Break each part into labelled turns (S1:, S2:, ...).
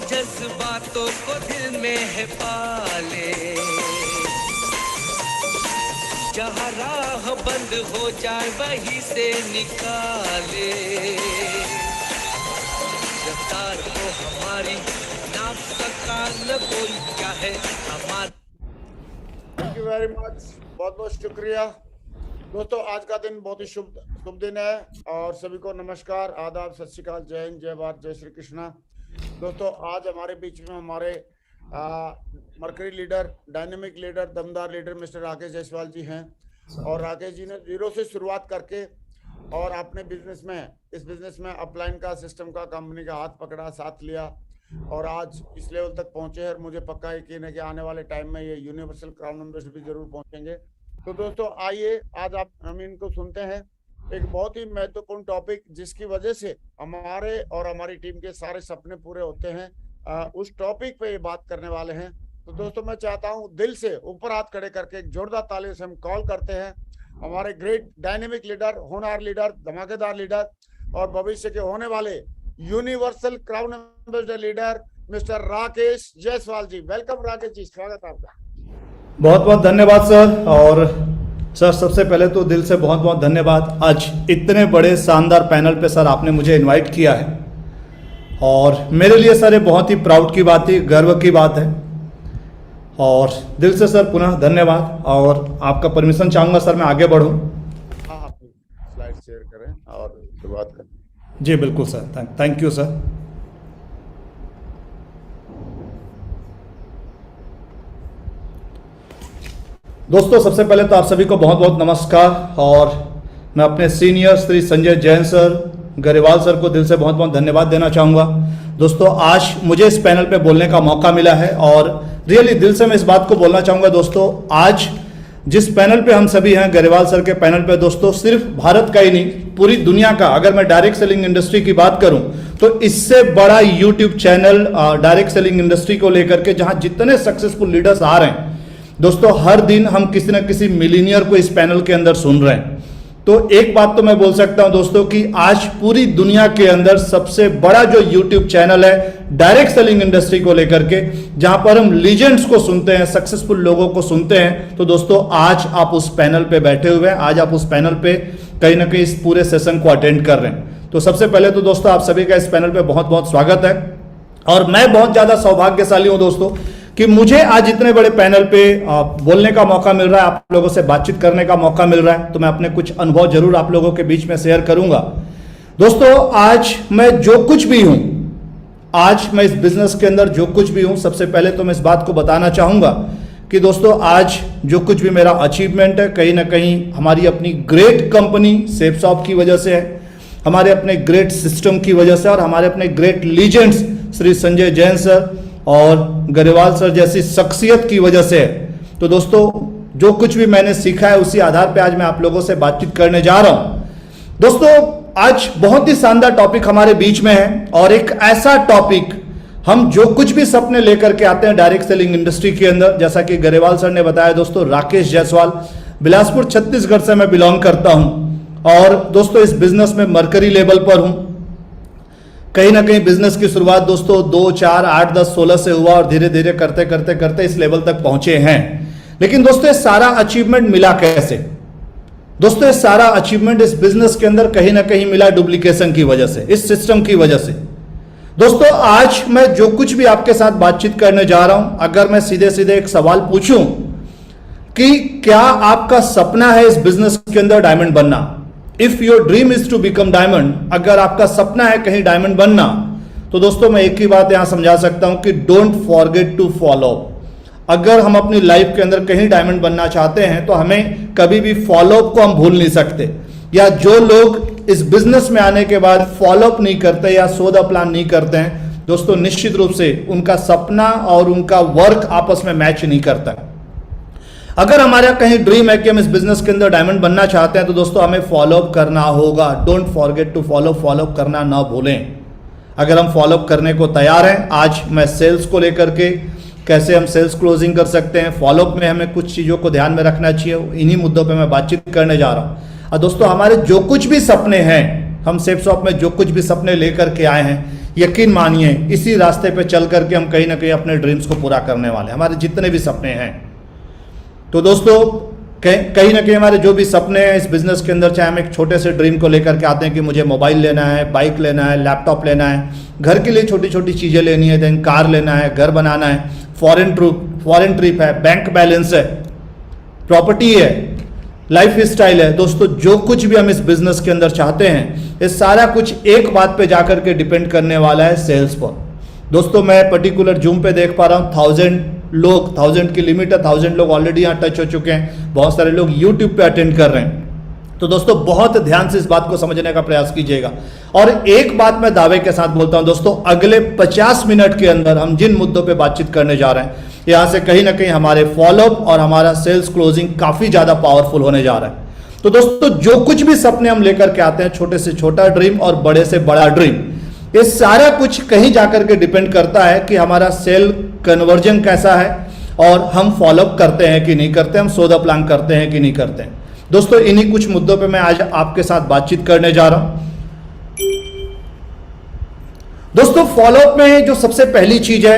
S1: जज्बातों को दिल में है पाले, जहाँ राह बंद हो जाए वहीं से निकाले, रफ्तार को हमारी नाप सका न कोई, क्या है हमारा।
S2: थैंक यू वेरी मच, बहुत बहुत शुक्रिया दोस्तों। आज का दिन बहुत ही शुभ दिन है और सभी को नमस्कार, आदाब, सत श्री अकाल, जय हिंद, जय भारत, जय श्री कृष्णा। दोस्तों आज हमारे बीच में हमारे मरकरी लीडर, डायनेमिक लीडर, दमदार लीडर मिस्टर राकेश जायसवाल जी हैं। और राकेश जी ने जीरो से शुरुआत करके और अपने इस बिजनेस में अपलाइन का, सिस्टम का, कंपनी का हाथ पकड़ा, साथ लिया और आज इस लेवल तक पहुंचे हैं। और मुझे पक्का यकीन है कि आने वाले टाइम में ये यूनिवर्सल क्राउन मेंबरशिप भी जरूर पहुंचेंगे। तो दोस्तों आइए आज हम इनको सुनते हैं एक बहुत ही महत्वपूर्ण टॉपिक, जिसकी वजह से हमारे और हमारी टीम के सारे सपने पूरे होते हैं। उस टॉपिक पे ये बात करने वाले हैं। तो दोस्तों मैं चाहता हूं दिल से ऊपर हाथ खड़े करके एक जोरदार तालियों से हम कॉल करते हैं हमारे ग्रेट डायनेमिक लीडर, होनहार लीडर, धमाकेदार लीडर और भविष्य के होने वाले universal crown ambassador leader mister Rakesh Jaiswal ji. Welcome Rakesh ji, स्वागत आपका।
S3: बहुत बहुत धन्यवाद सर। और सर सबसे पहले तो दिल से बहुत बहुत धन्यवाद, आज इतने बड़े शानदार पैनल पे सर आपने मुझे इनवाइट किया है और मेरे लिए सर ये बहुत ही प्राउड की बात है, गर्व की बात है और दिल से सर पुनः धन्यवाद। और आपका परमिशन चाहूँगा सर मैं आगे बढ़ूँ।
S2: हाँ हाँ, स्लाइड शेयर करें और शुरुआत करें।
S3: जी बिल्कुल सर, थैंक यू सर। दोस्तों सबसे पहले तो आप सभी को बहुत बहुत नमस्कार और मैं अपने senior Shri Sanjay Jain sir, Grewal sir को दिल से बहुत बहुत धन्यवाद देना चाहूँगा। दोस्तों आज मुझे इस पैनल पे बोलने का मौका मिला है और रियली दिल से मैं इस बात को बोलना चाहूँगा। दोस्तों आज जिस पैनल पे हम सभी हैं, गरेवाल सर के पैनल पे, दोस्तों सिर्फ भारत का ही नहीं पूरी दुनिया का, अगर मैं डायरेक्ट सेलिंग इंडस्ट्री की बात करूं तो इससे बड़ा YouTube channel direct selling industry को लेकर के, जहां जितने सक्सेसफुल लीडर्स आ रहे हैं दोस्तों, हर दिन हम किसी न किसी मिलीनियर को इस पैनल के अंदर सुन रहे हैं। तो एक बात तो मैं बोल सकता हूं दोस्तों कि आज पूरी दुनिया के अंदर सबसे बड़ा जो यूट्यूब चैनल है डायरेक्ट सेलिंग इंडस्ट्री को लेकर के, जहां पर हम लीजेंड्स को सुनते हैं, सक्सेसफुल लोगों को सुनते हैं, तो दोस्तों आज आप उस पैनल पे बैठे हुए हैं, आज आप उस पैनल पे कहीं ना कहीं इस पूरे सेशन को अटेंड कर रहे हैं। तो सबसे पहले तो दोस्तों आप सभी का इस पैनल पे बहुत बहुत स्वागत है। और मैं बहुत ज्यादा सौभाग्यशाली हूं दोस्तों कि मुझे आज इतने बड़े पैनल पे बोलने का मौका मिल रहा है, आप लोगों से बातचीत करने का मौका मिल रहा है। तो मैं अपने कुछ अनुभव जरूर आप लोगों के बीच में शेयर करूंगा। दोस्तों आज मैं जो कुछ भी हूं, आज मैं इस बिजनेस के अंदर जो कुछ भी हूं, सबसे पहले तो मैं इस बात को बताना चाहूंगा कि दोस्तों आज जो कुछ भी मेरा अचीवमेंट है, कहीं ना कहीं हमारी अपनी ग्रेट कंपनी सेफसॉफ्ट की वजह से है, हमारे अपने ग्रेट सिस्टम की वजह से और हमारे अपने great legends Shri Sanjay Jain sir और गरेवाल सर जैसी शख्सियत की वजह से है। तो दोस्तों जो कुछ भी मैंने सीखा है उसी आधार पे आज मैं आप लोगों से बातचीत करने जा रहा हूं। दोस्तों आज बहुत ही शानदार टॉपिक हमारे बीच में है और एक ऐसा टॉपिक, हम जो कुछ भी सपने लेकर के आते हैं डायरेक्ट सेलिंग इंडस्ट्री के अंदर, जैसा कि गरेवाल सर ने बताया दोस्तों, राकेश जायसवाल, बिलासपुर छत्तीसगढ़ से मैं बिलोंग करता हूं और दोस्तों इस बिजनेस में मरकरी लेवल पर हूं। कहीं ना कहीं बिजनेस की शुरुआत दोस्तों 2, 4, 8, 10, 16 से हुआ और धीरे धीरे करते करते करते इस लेवल तक पहुंचे हैं। लेकिन दोस्तों ये सारा अचीवमेंट मिला कैसे? दोस्तों ये सारा अचीवमेंट इस बिजनेस के अंदर कहीं ना कहीं मिला डुप्लीकेशन की वजह से, इस सिस्टम की वजह से। दोस्तों आज मैं जो कुछ भी आपके साथ बातचीत करने जा रहा हूं, अगर मैं सीधे सीधे एक सवाल पूछूं कि क्या आपका सपना है इस बिजनेस के अंदर डायमंड बनना? If your dream is to become diamond, अगर आपका सपना है कहीं डायमंड बनना, तो दोस्तों मैं एक ही बात यहां समझा सकता हूं कि डोंट फॉरगेट टू फॉलो। अगर हम अपनी लाइफ के अंदर कहीं डायमंड बनना चाहते हैं तो हमें कभी भी फॉलो अप को हम भूल नहीं सकते। या जो लोग इस बिजनेस में आने के बाद फॉलो अप नहीं करते या सो द प्लान नहीं करते हैं दोस्तों, निश्चित रूप से उनका सपना और उनका वर्क आपस में मैच नहीं करता। अगर हमारा कहीं ड्रीम है कि हम इस बिजनेस के अंदर डायमंड बनना चाहते हैं तो दोस्तों हमें फॉलो अप करना होगा। Don't forget to follow up करना ना भूलें। अगर हम फॉलो अप करने को तैयार हैं, आज मैं सेल्स को लेकर के कैसे हम सेल्स क्लोजिंग कर सकते हैं, फॉलो अप में हमें कुछ चीज़ों को ध्यान में रखना चाहिए, इन्हीं मुद्दों पे मैं बातचीत करने जा रहा हूँ। और दोस्तों हमारे जो कुछ भी सपने हैं, हम सेफसॉफ्ट में जो कुछ भी सपने लेकर के आए हैं, यकीन मानिए इसी रास्ते पे चल करके हम कहीं ना कहीं अपने ड्रीम्स को पूरा करने वाले हैं, हमारे जितने भी सपने हैं। तो दोस्तों कहीं ना कहीं हमारे जो भी सपने हैं इस बिजनेस के अंदर, चाहे हम एक छोटे से ड्रीम को लेकर के आते हैं कि मुझे मोबाइल लेना है, बाइक लेना है, लैपटॉप लेना है, घर के लिए छोटी छोटी चीज़ें लेनी है, देन कार लेना है, घर बनाना है, फॉरेन ट्रिप है, बैंक बैलेंस है, प्रॉपर्टी है, लाइफ स्टाइल है। दोस्तों जो कुछ भी हम इस बिजनेस के अंदर चाहते हैं ये सारा कुछ एक बात पे जाकर के डिपेंड करने वाला है, सेल्स पर। दोस्तों मैं पर्टिकुलर जूम पे देख पा रहा हूँ 1000 की लिमिट है, 1000 लोग ऑलरेडी यहाँ टच हो चुके हैं, बहुत सारे लोग यूट्यूब पे अटेंड कर रहे हैं। तो दोस्तों बहुत ध्यान से इस बात को समझने का प्रयास कीजिएगा। और एक बात मैं दावे के साथ बोलता हूं दोस्तों, अगले 50 मिनट के अंदर हम जिन मुद्दों पे बातचीत करने जा रहे हैं यहां से कहीं ना कहीं हमारे फॉलोअप और हमारा सेल्स क्लोजिंग काफी ज्यादा पावरफुल होने जा रहा है। तो दोस्तों जो कुछ भी सपने हम लेकर के आते हैं, छोटे से छोटा ड्रीम और बड़े से बड़ा ड्रीम, ये सारा कुछ कहीं जाकर के डिपेंड करता है कि हमारा सेल कन्वर्जन कैसा है और हम फॉलोअप करते हैं कि नहीं करते, हम सौदा प्लान करते हैं कि नहीं करते हैं। दोस्तों इन्हीं कुछ मुद्दों पे मैं आज आपके साथ बातचीत करने जा रहा हूं। दोस्तों फॉलोअप में जो सबसे पहली चीज है,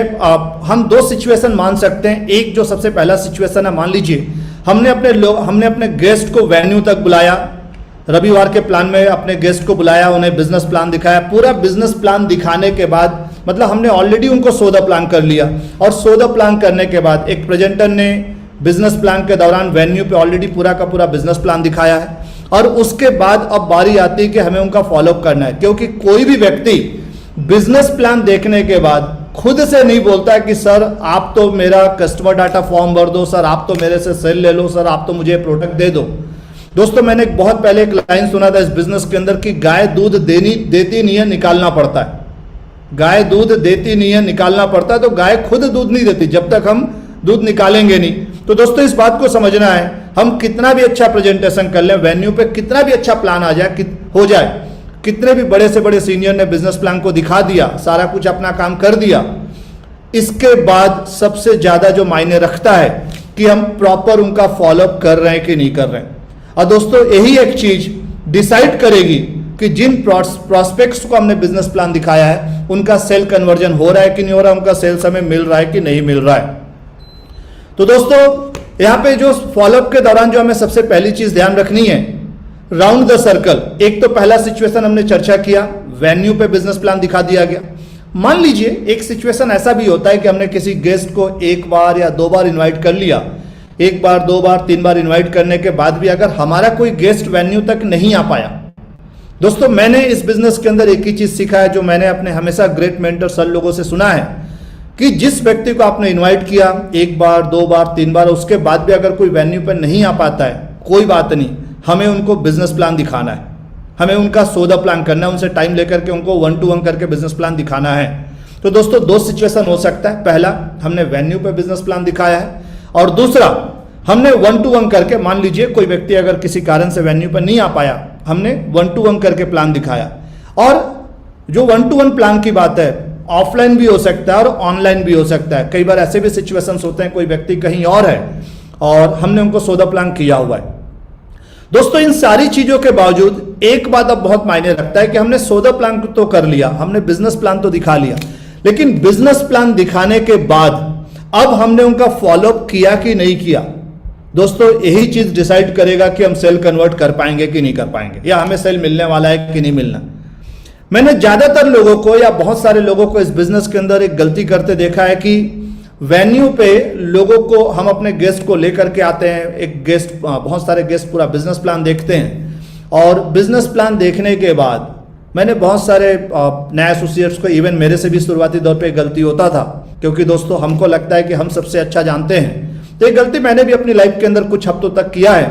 S3: हम दो सिचुएशन मान सकते हैं। एक जो सबसे पहला सिचुएशन है, मान लीजिए हमने अपने गेस्ट को वेन्यू तक बुलाया, रविवार के प्लान में अपने गेस्ट को बुलाया, उन्हें बिजनेस प्लान दिखाया। पूरा बिजनेस प्लान दिखाने के बाद मतलब हमने ऑलरेडी उनको सौदा प्लान कर लिया, और सौदा प्लान करने के बाद एक प्रेजेंटर ने बिजनेस प्लान के दौरान वेन्यू पे ऑलरेडी पूरा का पूरा बिजनेस प्लान दिखाया है। और उसके बाद अब बारी आती है कि हमें उनका फॉलोअप करना है, क्योंकि कोई भी व्यक्ति बिजनेस प्लान देखने के बाद खुद से नहीं बोलता है कि सर आप तो मेरा कस्टमर डाटा फॉर्म भर दो, सर आप तो मेरे से सेल ले लो, सर आप तो मुझे प्रोडक्ट दे दो। दोस्तों मैंने एक बहुत पहले एक लाइन सुना था इस बिजनेस के अंदर कि गाय दूध देती नहीं है, निकालना पड़ता है। गाय दूध देती नहीं है, निकालना पड़ता है। तो गाय खुद दूध नहीं देती जब तक हम दूध निकालेंगे नहीं। तो दोस्तों इस बात को समझना है, हम कितना भी अच्छा प्रेजेंटेशन कर लें, वेन्यू पे कितना भी अच्छा प्लान हो जाए, कितने भी बड़े से बड़े सीनियर ने बिजनेस प्लान को दिखा दिया, सारा कुछ अपना काम कर दिया, इसके बाद सबसे ज्यादा जो मायने रखता है कि हम प्रॉपर उनका फॉलोअप कर रहे हैं कि नहीं कर रहे हैं। और दोस्तों यही एक चीज डिसाइड करेगी कि जिन प्रोस्पेक्ट्स को हमने बिजनेस प्लान दिखाया है उनका सेल कन्वर्जन हो रहा है कि नहीं हो रहा है, उनका सेल्स हमें मिल रहा है कि नहीं मिल रहा है। तो दोस्तों यहां पे जो फॉलोअप के दौरान जो हमें सबसे पहली चीज ध्यान रखनी है, राउंड द सर्कल। एक तो पहला सिचुएशन हमने चर्चा किया, वेन्यू पे बिजनेस प्लान दिखा दिया गया। मान लीजिए एक सिचुएशन ऐसा भी होता है कि हमने किसी गेस्ट को एक बार या दो बार इन्वाइट कर लिया, एक बार, दो बार, तीन बार इन्वाइट करने के बाद भी अगर हमारा कोई गेस्ट वेन्यू तक नहीं आ पाया। दोस्तों मैंने इस बिजनेस के अंदर एक ही चीज सीखा है जो मैंने अपने हमेशा ग्रेट मेंटर सर लोगों से सुना है कि जिस व्यक्ति को आपने इन्वाइट किया एक बार, दो बार, तीन बार, उसके बाद भी अगर कोई वेन्यू पर नहीं आ पाता है, कोई बात नहीं, हमें उनको बिजनेस प्लान दिखाना है, हमें उनका सौदा प्लान करना है, उनसे टाइम लेकर के उनको 1 to 1 करके बिजनेस प्लान दिखाना है। तो दोस्तों दो सिचुएशन हो सकता है, पहला हमने वेन्यू पे बिजनेस प्लान दिखाया है, और दूसरा हमने 1 to 1 करके, मान लीजिए कोई व्यक्ति अगर किसी कारण से वेन्यू पर नहीं आ पाया, हमने 1 to 1 करके प्लान दिखाया। और जो 1 to 1 प्लान की बात है, ऑफलाइन भी हो सकता है और ऑनलाइन भी हो सकता है। कई बार ऐसे भी सिचुएशंस होते हैं कोई व्यक्ति कहीं और है और हमने उनको सौदा प्लान किया हुआ है। दोस्तों इन सारी चीजों के बावजूद एक बात अब बहुत मायने रखता है कि हमने सौदा प्लान तो कर लिया, हमने बिजनेस प्लान तो दिखा लिया, लेकिन बिजनेस प्लान दिखाने के बाद अब हमने उनका फॉलोअप किया कि नहीं किया। दोस्तों यही चीज डिसाइड करेगा कि हम सेल कन्वर्ट कर पाएंगे कि नहीं कर पाएंगे, या हमें सेल मिलने वाला है कि नहीं मिलना। मैंने ज्यादातर लोगों को या बहुत सारे लोगों को इस बिजनेस के अंदर एक गलती करते देखा है कि वेन्यू पे लोगों को, हम अपने गेस्ट को लेकर के आते हैं, एक गेस्ट, बहुत सारे गेस्ट पूरा बिजनेस प्लान देखते हैं, और बिजनेस प्लान देखने के बाद मैंने बहुत सारे नए एसोसिएट्स को, इवन मेरे से भी शुरुआती दौर पे गलती होता था, क्योंकि दोस्तों हमको लगता है कि हम सबसे अच्छा जानते हैं। तो ये गलती मैंने भी अपनी लाइफ के अंदर कुछ हफ्तों तक किया है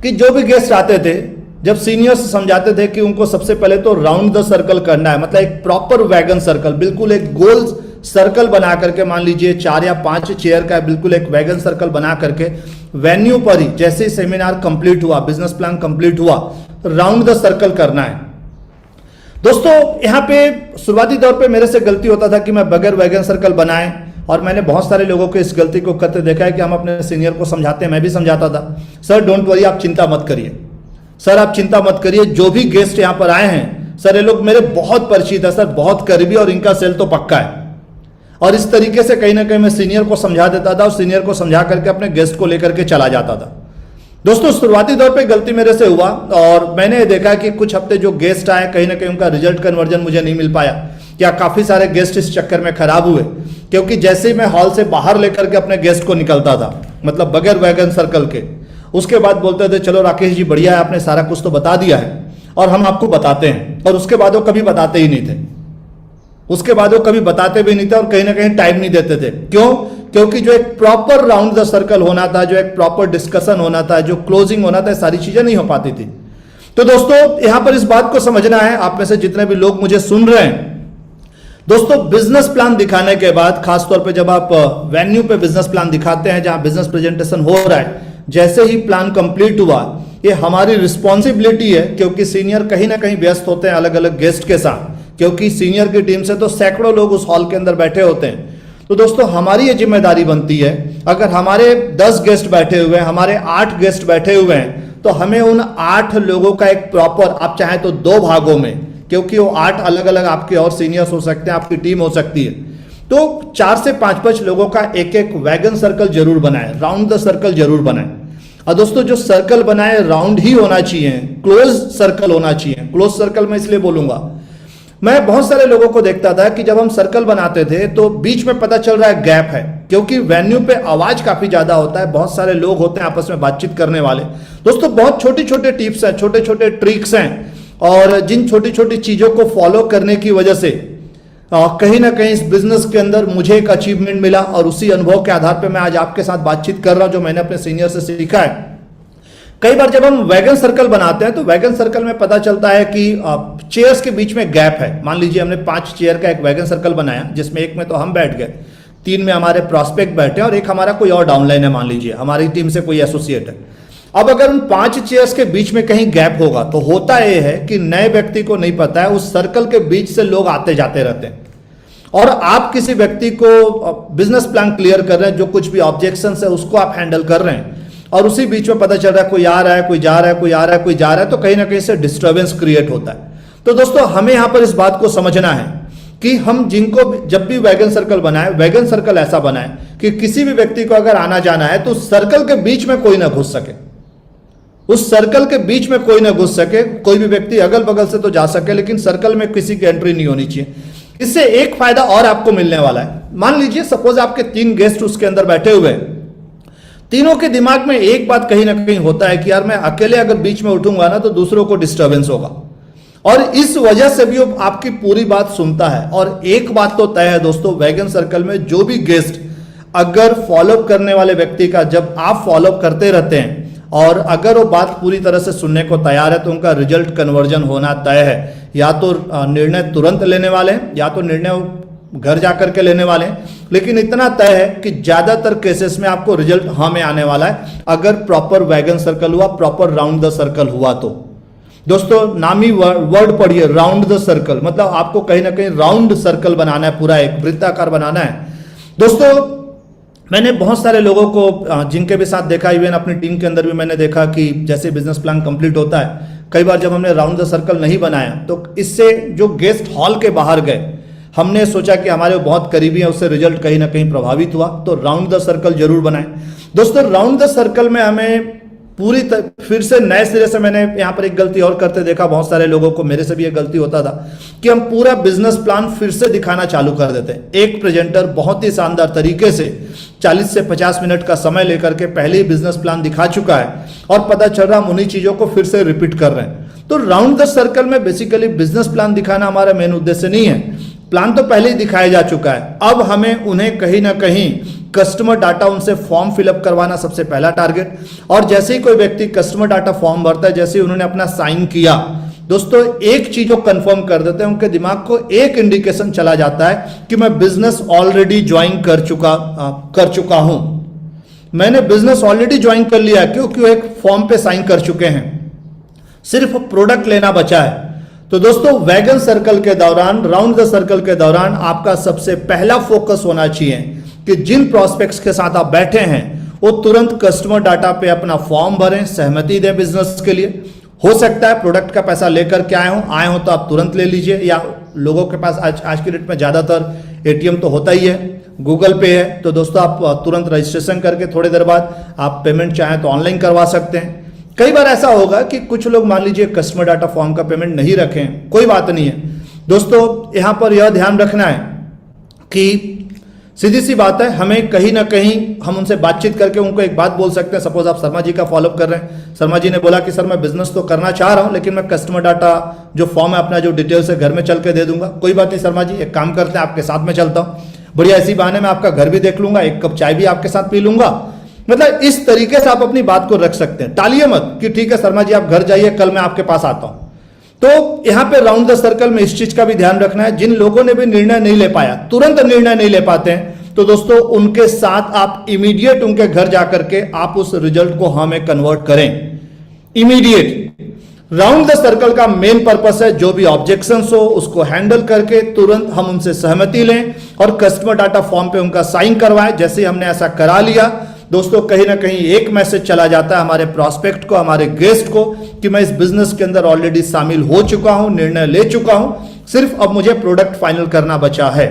S3: कि जो भी गेस्ट आते थे, जब सीनियर्स समझाते थे कि उनको सबसे पहले तो राउंड द सर्कल करना है, मतलब एक प्रॉपर वैगन सर्कल, बिल्कुल एक गोल सर्कल बना करके, मान लीजिए 4 या 5 चेयर का बिल्कुल एक वैगन सर्कल बना करके वेन्यू पर ही जैसे ही सेमिनार कंप्लीट हुआ, बिजनेस प्लान कंप्लीट हुआ, राउंड द सर्कल करना है। दोस्तों यहाँ पे शुरुआती दौर पे मेरे से गलती होता था कि मैं बगैर वैगन सर्कल बनाए, और मैंने बहुत सारे लोगों को इस गलती को करते देखा है कि हम अपने सीनियर को समझाते हैं, मैं भी समझाता था, सर डोंट वरी, आप चिंता मत करिए, सर आप चिंता मत करिए, जो भी गेस्ट यहाँ पर आए हैं सर ये लोग मेरे बहुत परिचित है सर, बहुत करीबी, और इनका सेल तो पक्का है। और इस तरीके से कहीं ना कहीं मैं सीनियर को समझा देता था और सीनियर को समझा करके अपने गेस्ट को लेकर के चला जाता था। दोस्तों शुरुआती दौर पे गलती मेरे से हुआ और मैंने देखा कि कुछ हफ्ते जो गेस्ट आए कहीं ना कहीं उनका रिजल्ट कन्वर्जन मुझे नहीं मिल पाया, या काफी सारे गेस्ट इस चक्कर में खराब हुए, क्योंकि जैसे ही मैं हॉल से बाहर लेकर के अपने गेस्ट को निकलता था, मतलब बगैर वैगन सर्कल के, उसके बाद बोलते थे चलो राकेश जी बढ़िया है, आपने सारा कुछ तो बता दिया है और हम आपको बताते हैं, और उसके बाद वो कभी बताते ही नहीं थे। उसके बाद वो कभी बताते भी नहीं थे और कहीं ना कहीं टाइम नहीं देते थे। क्यों? क्योंकि जो एक प्रॉपर राउंड द सर्कल होना था, जो एक प्रॉपर डिस्कशन होना था, जो क्लोजिंग होना था, सारी चीजें नहीं हो पाती थी। तो दोस्तों यहां पर इस बात को समझना है, आप में से जितने भी लोग मुझे सुन रहे हैं, दोस्तों बिजनेस प्लान दिखाने के बाद, खासतौर पे जब आप वेन्यू पे बिजनेस प्लान दिखाते हैं जहां बिजनेस प्रेजेंटेशन हो रहा है, जैसे ही प्लान कंप्लीट हुआ, ये हमारी रिस्पॉन्सिबिलिटी है, क्योंकि सीनियर कहीं ना कहीं व्यस्त होते हैं अलग अलग गेस्ट के साथ, क्योंकि सीनियर की टीम से तो सैकड़ों लोग उस हॉल के अंदर बैठे होते हैं। तो दोस्तों हमारी ये जिम्मेदारी बनती है, अगर हमारे 10 गेस्ट बैठे हुए हैं, हमारे 8 गेस्ट बैठे हुए हैं, तो हमें उन 8 लोगों का एक प्रॉपर, आप चाहें तो 2 भागों में, क्योंकि वो 8 अलग अलग आपके और सीनियर्स हो सकते हैं, आपकी टीम हो सकती है, तो 4 से 5 लोगों का एक एक वैगन सर्कल जरूर बनाए, राउंड द सर्कल जरूर बनाए। और दोस्तों जो सर्कल बनाए राउंड ही होना चाहिए, क्लोज सर्कल होना चाहिए। क्लोज सर्कल मैं इसलिए बोलूंगा, मैं बहुत सारे लोगों को देखता था कि जब हम सर्कल बनाते थे तो बीच में पता चल रहा है गैप है, क्योंकि वेन्यू पे आवाज काफी ज्यादा होता है, बहुत सारे लोग होते हैं आपस में बातचीत करने वाले। दोस्तों बहुत छोटी छोटे टिप्स हैं, छोटे छोटे ट्रिक्स हैं, और जिन छोटी छोटी चीजों को फॉलो करने की वजह से कहीं ना कहीं इस बिजनेस के अंदर मुझे एक अचीवमेंट मिला, और उसी अनुभव के आधार पर मैं आज आपके साथ बातचीत कर रहा हूं, जो मैंने अपने सीनियर से सीखा है। कई बार जब हम वैगन सर्कल बनाते हैं तो वैगन सर्कल में पता चलता है कि चेयर्स के बीच में गैप है। मान लीजिए हमने 5 चेयर का एक वैगन सर्कल बनाया, जिसमें एक में तो हम बैठ गए, 3 में हमारे प्रॉस्पेक्ट बैठे और एक हमारा कोई और डाउनलाइन है, मान लीजिए हमारी टीम से कोई एसोसिएट है। अब अगर उन 5 चेयर्स के बीच में कहीं गैप होगा तो होता यह है कि नए व्यक्ति को नहीं पता है, उस सर्कल के बीच से लोग आते जाते रहते हैं, और आप किसी व्यक्ति को बिजनेस प्लान क्लियर कर रहे हैं, जो कुछ भी ऑब्जेक्शन है उसको आप हैंडल कर रहे हैं, और उसी बीच में पता चल रहा है कोई आ रहा है, कोई जा रहा है, कोई आ रहा है, कोई जा रहा है, तो कहीं ना कहीं से डिस्टर्बेंस क्रिएट होता है। तो दोस्तों हमें यहां पर इस बात को समझना है कि हम जिनको जब भी वैगन सर्कल बनाए, वैगन सर्कल ऐसा बनाए कि किसी भी व्यक्ति को अगर आना जाना है तो सर्कल के बीच में कोई ना घुस सके, उस सर्कल के बीच में कोई ना घुस सके। कोई भी व्यक्ति अगल बगल से तो जा सके, लेकिन सर्कल में किसी की एंट्री नहीं होनी चाहिए। इससे एक फायदा और आपको मिलने वाला है। मान लीजिए सपोज आपके 3 गेस्ट उसके अंदर बैठे हुए हैं, तीनों के दिमाग में एक बात कहीं ना कहीं होता है कि यार मैं अकेले अगर बीच में उठूंगा ना तो दूसरों को डिस्टर्बेंस होगा, और इस वजह से भी वो आपकी पूरी बात सुनता है। और एक बात तो तय है दोस्तों, वैगन सर्कल में जो भी गेस्ट अगर फॉलोअप करने वाले व्यक्ति का जब आप फॉलोअप करते रहते हैं और अगर वो बात पूरी तरह से सुनने को तैयार है, तो उनका रिजल्ट कन्वर्जन होना तय है। या तो निर्णय तुरंत लेने वाले हैं, या तो निर्णय घर जाकर के लेने वाले हैं, लेकिन इतना तय है कि ज्यादातर केसेस में आपको रिजल्ट हाँ में आने वाला है, अगर प्रॉपर वैगन सर्कल हुआ, प्रॉपर राउंड द सर्कल हुआ। तो दोस्तों नामी वर्ड पढ़िए, राउंड द सर्कल, मतलब आपको कहीं ना कहीं राउंड सर्कल बनाना है, पूरा एक वृत्ताकार बनाना है। दोस्तों मैंने बहुत सारे लोगों को जिनके भी साथ देखा, इवन अपनी टीम के अंदर भी मैंने देखा कि जैसे बिजनेस प्लान कंप्लीट होता है, कई बार जब हमने राउंड द सर्कल नहीं बनाया तो इससे जो गेस्ट हॉल के बाहर गए, हमने सोचा कि हमारे बहुत करीबी है, उससे रिजल्ट कहीं ना कहीं प्रभावित हुआ। तो राउंड द सर्कल जरूर बनाएं दोस्तों। राउंड द सर्कल में हमें फिर से नए सिरे से, मैंने यहां पर एक गलती और करते देखा बहुत सारे लोगों को, मेरे से भी एक गलती होता था कि हम पूरा बिजनेस प्लान फिर से दिखाना चालू कर देते हैं। एक प्रेजेंटर बहुत ही शानदार तरीके से 40 से 50 मिनट का समय लेकर के पहले ही बिजनेस प्लान दिखा चुका है, और पता चल रहा हम उन्हीं चीजों को फिर से रिपीट कर रहे हैं। तो राउंड द सर्कल में बेसिकली बिजनेस प्लान दिखाना हमारा मेन उद्देश्य नहीं है, प्लान तो पहले ही दिखाया जा चुका है। अब हमें उन्हें कहीं ना कहीं कस्टमर डाटा, उनसे फॉर्म फिलअप करवाना सबसे पहला टारगेट। और जैसे ही कोई व्यक्ति कस्टमर डाटा फॉर्म भरता है, जैसे ही उन्होंने अपना साइन किया, दोस्तों एक चीज को कंफर्म कर देते हैं, उनके दिमाग को एक इंडिकेशन चला जाता है कि मैं बिजनेस ऑलरेडी ज्वाइन कर चुका हूं, मैंने बिजनेस ऑलरेडी ज्वाइन कर लिया है, क्योंकि वो एक फॉर्म पे साइन कर चुके हैं, सिर्फ प्रोडक्ट लेना बचा है। तो दोस्तों वैगन सर्कल के दौरान, राउंड द सर्कल के दौरान आपका सबसे पहला फोकस होना चाहिए कि जिन प्रोस्पेक्ट्स के साथ आप बैठे हैं वो तुरंत कस्टमर डाटा पे अपना फॉर्म भरें, सहमति दें बिजनेस के लिए, हो सकता है प्रोडक्ट का पैसा लेकर के आए हो तो आप तुरंत ले लीजिए, या लोगों के पास आज की डेट में ज़्यादातर एटीएम तो होता ही है, गूगल पे है, तो दोस्तों आप तुरंत रजिस्ट्रेशन करके थोड़ी देर बाद आप पेमेंट चाहें तो ऑनलाइन करवा सकते हैं। कई बार ऐसा होगा कि कुछ लोग मान लीजिए कस्टमर डाटा फॉर्म का पेमेंट नहीं रखें, कोई बात नहीं है दोस्तों, यहाँ पर यह ध्यान रखना है कि सीधी सी बात है, हमें कहीं ना कहीं हम उनसे बातचीत करके उनको एक बात बोल सकते हैं। सपोज आप शर्मा जी का फॉलोअप कर रहे हैं, शर्मा जी ने बोला कि सर मैं बिजनेस तो करना चाह रहा हूं लेकिन मैं कस्टमर डाटा जो फॉर्म है अपना जो डिटेल्स है घर में चल के दे दूंगा। कोई बात नहीं शर्मा जी, एक काम करते हैं आपके साथ में चलता हूं, बढ़िया इसी बहाने मैं आपका घर भी देख लूंगा, एक कप चाय भी आपके साथ पी लूंगा। मतलब इस तरीके से आप अपनी बात को रख सकते हैं, टालिए मत कि ठीक है शर्मा जी आप घर जाइए कल मैं आपके पास आता हूं। तो यहां पे राउंड द सर्कल में इस चीज का भी ध्यान रखना है, जिन लोगों ने भी निर्णय नहीं ले पाया, तुरंत निर्णय नहीं ले पाते हैं, तो दोस्तों उनके साथ आप इमीडिएट उनके घर जाकर के आप उस रिजल्ट को हमें कन्वर्ट करें इमीडिएट। राउंड द सर्कल का मेन पर्पस है जो भी ऑब्जेक्शंस हो उसको हैंडल करके तुरंत हम उनसे सहमति लें और कस्टमर डाटा फॉर्म पे उनका साइन करवाएं। जैसे हमने ऐसा करा लिया दोस्तों, कहीं ना कहीं एक मैसेज चला जाता है हमारे प्रॉस्पेक्ट को, हमारे गेस्ट को कि मैं इस बिजनेस के अंदर ऑलरेडी शामिल हो चुका हूं, निर्णय ले चुका हूं, सिर्फ अब मुझे प्रोडक्ट फाइनल करना बचा है।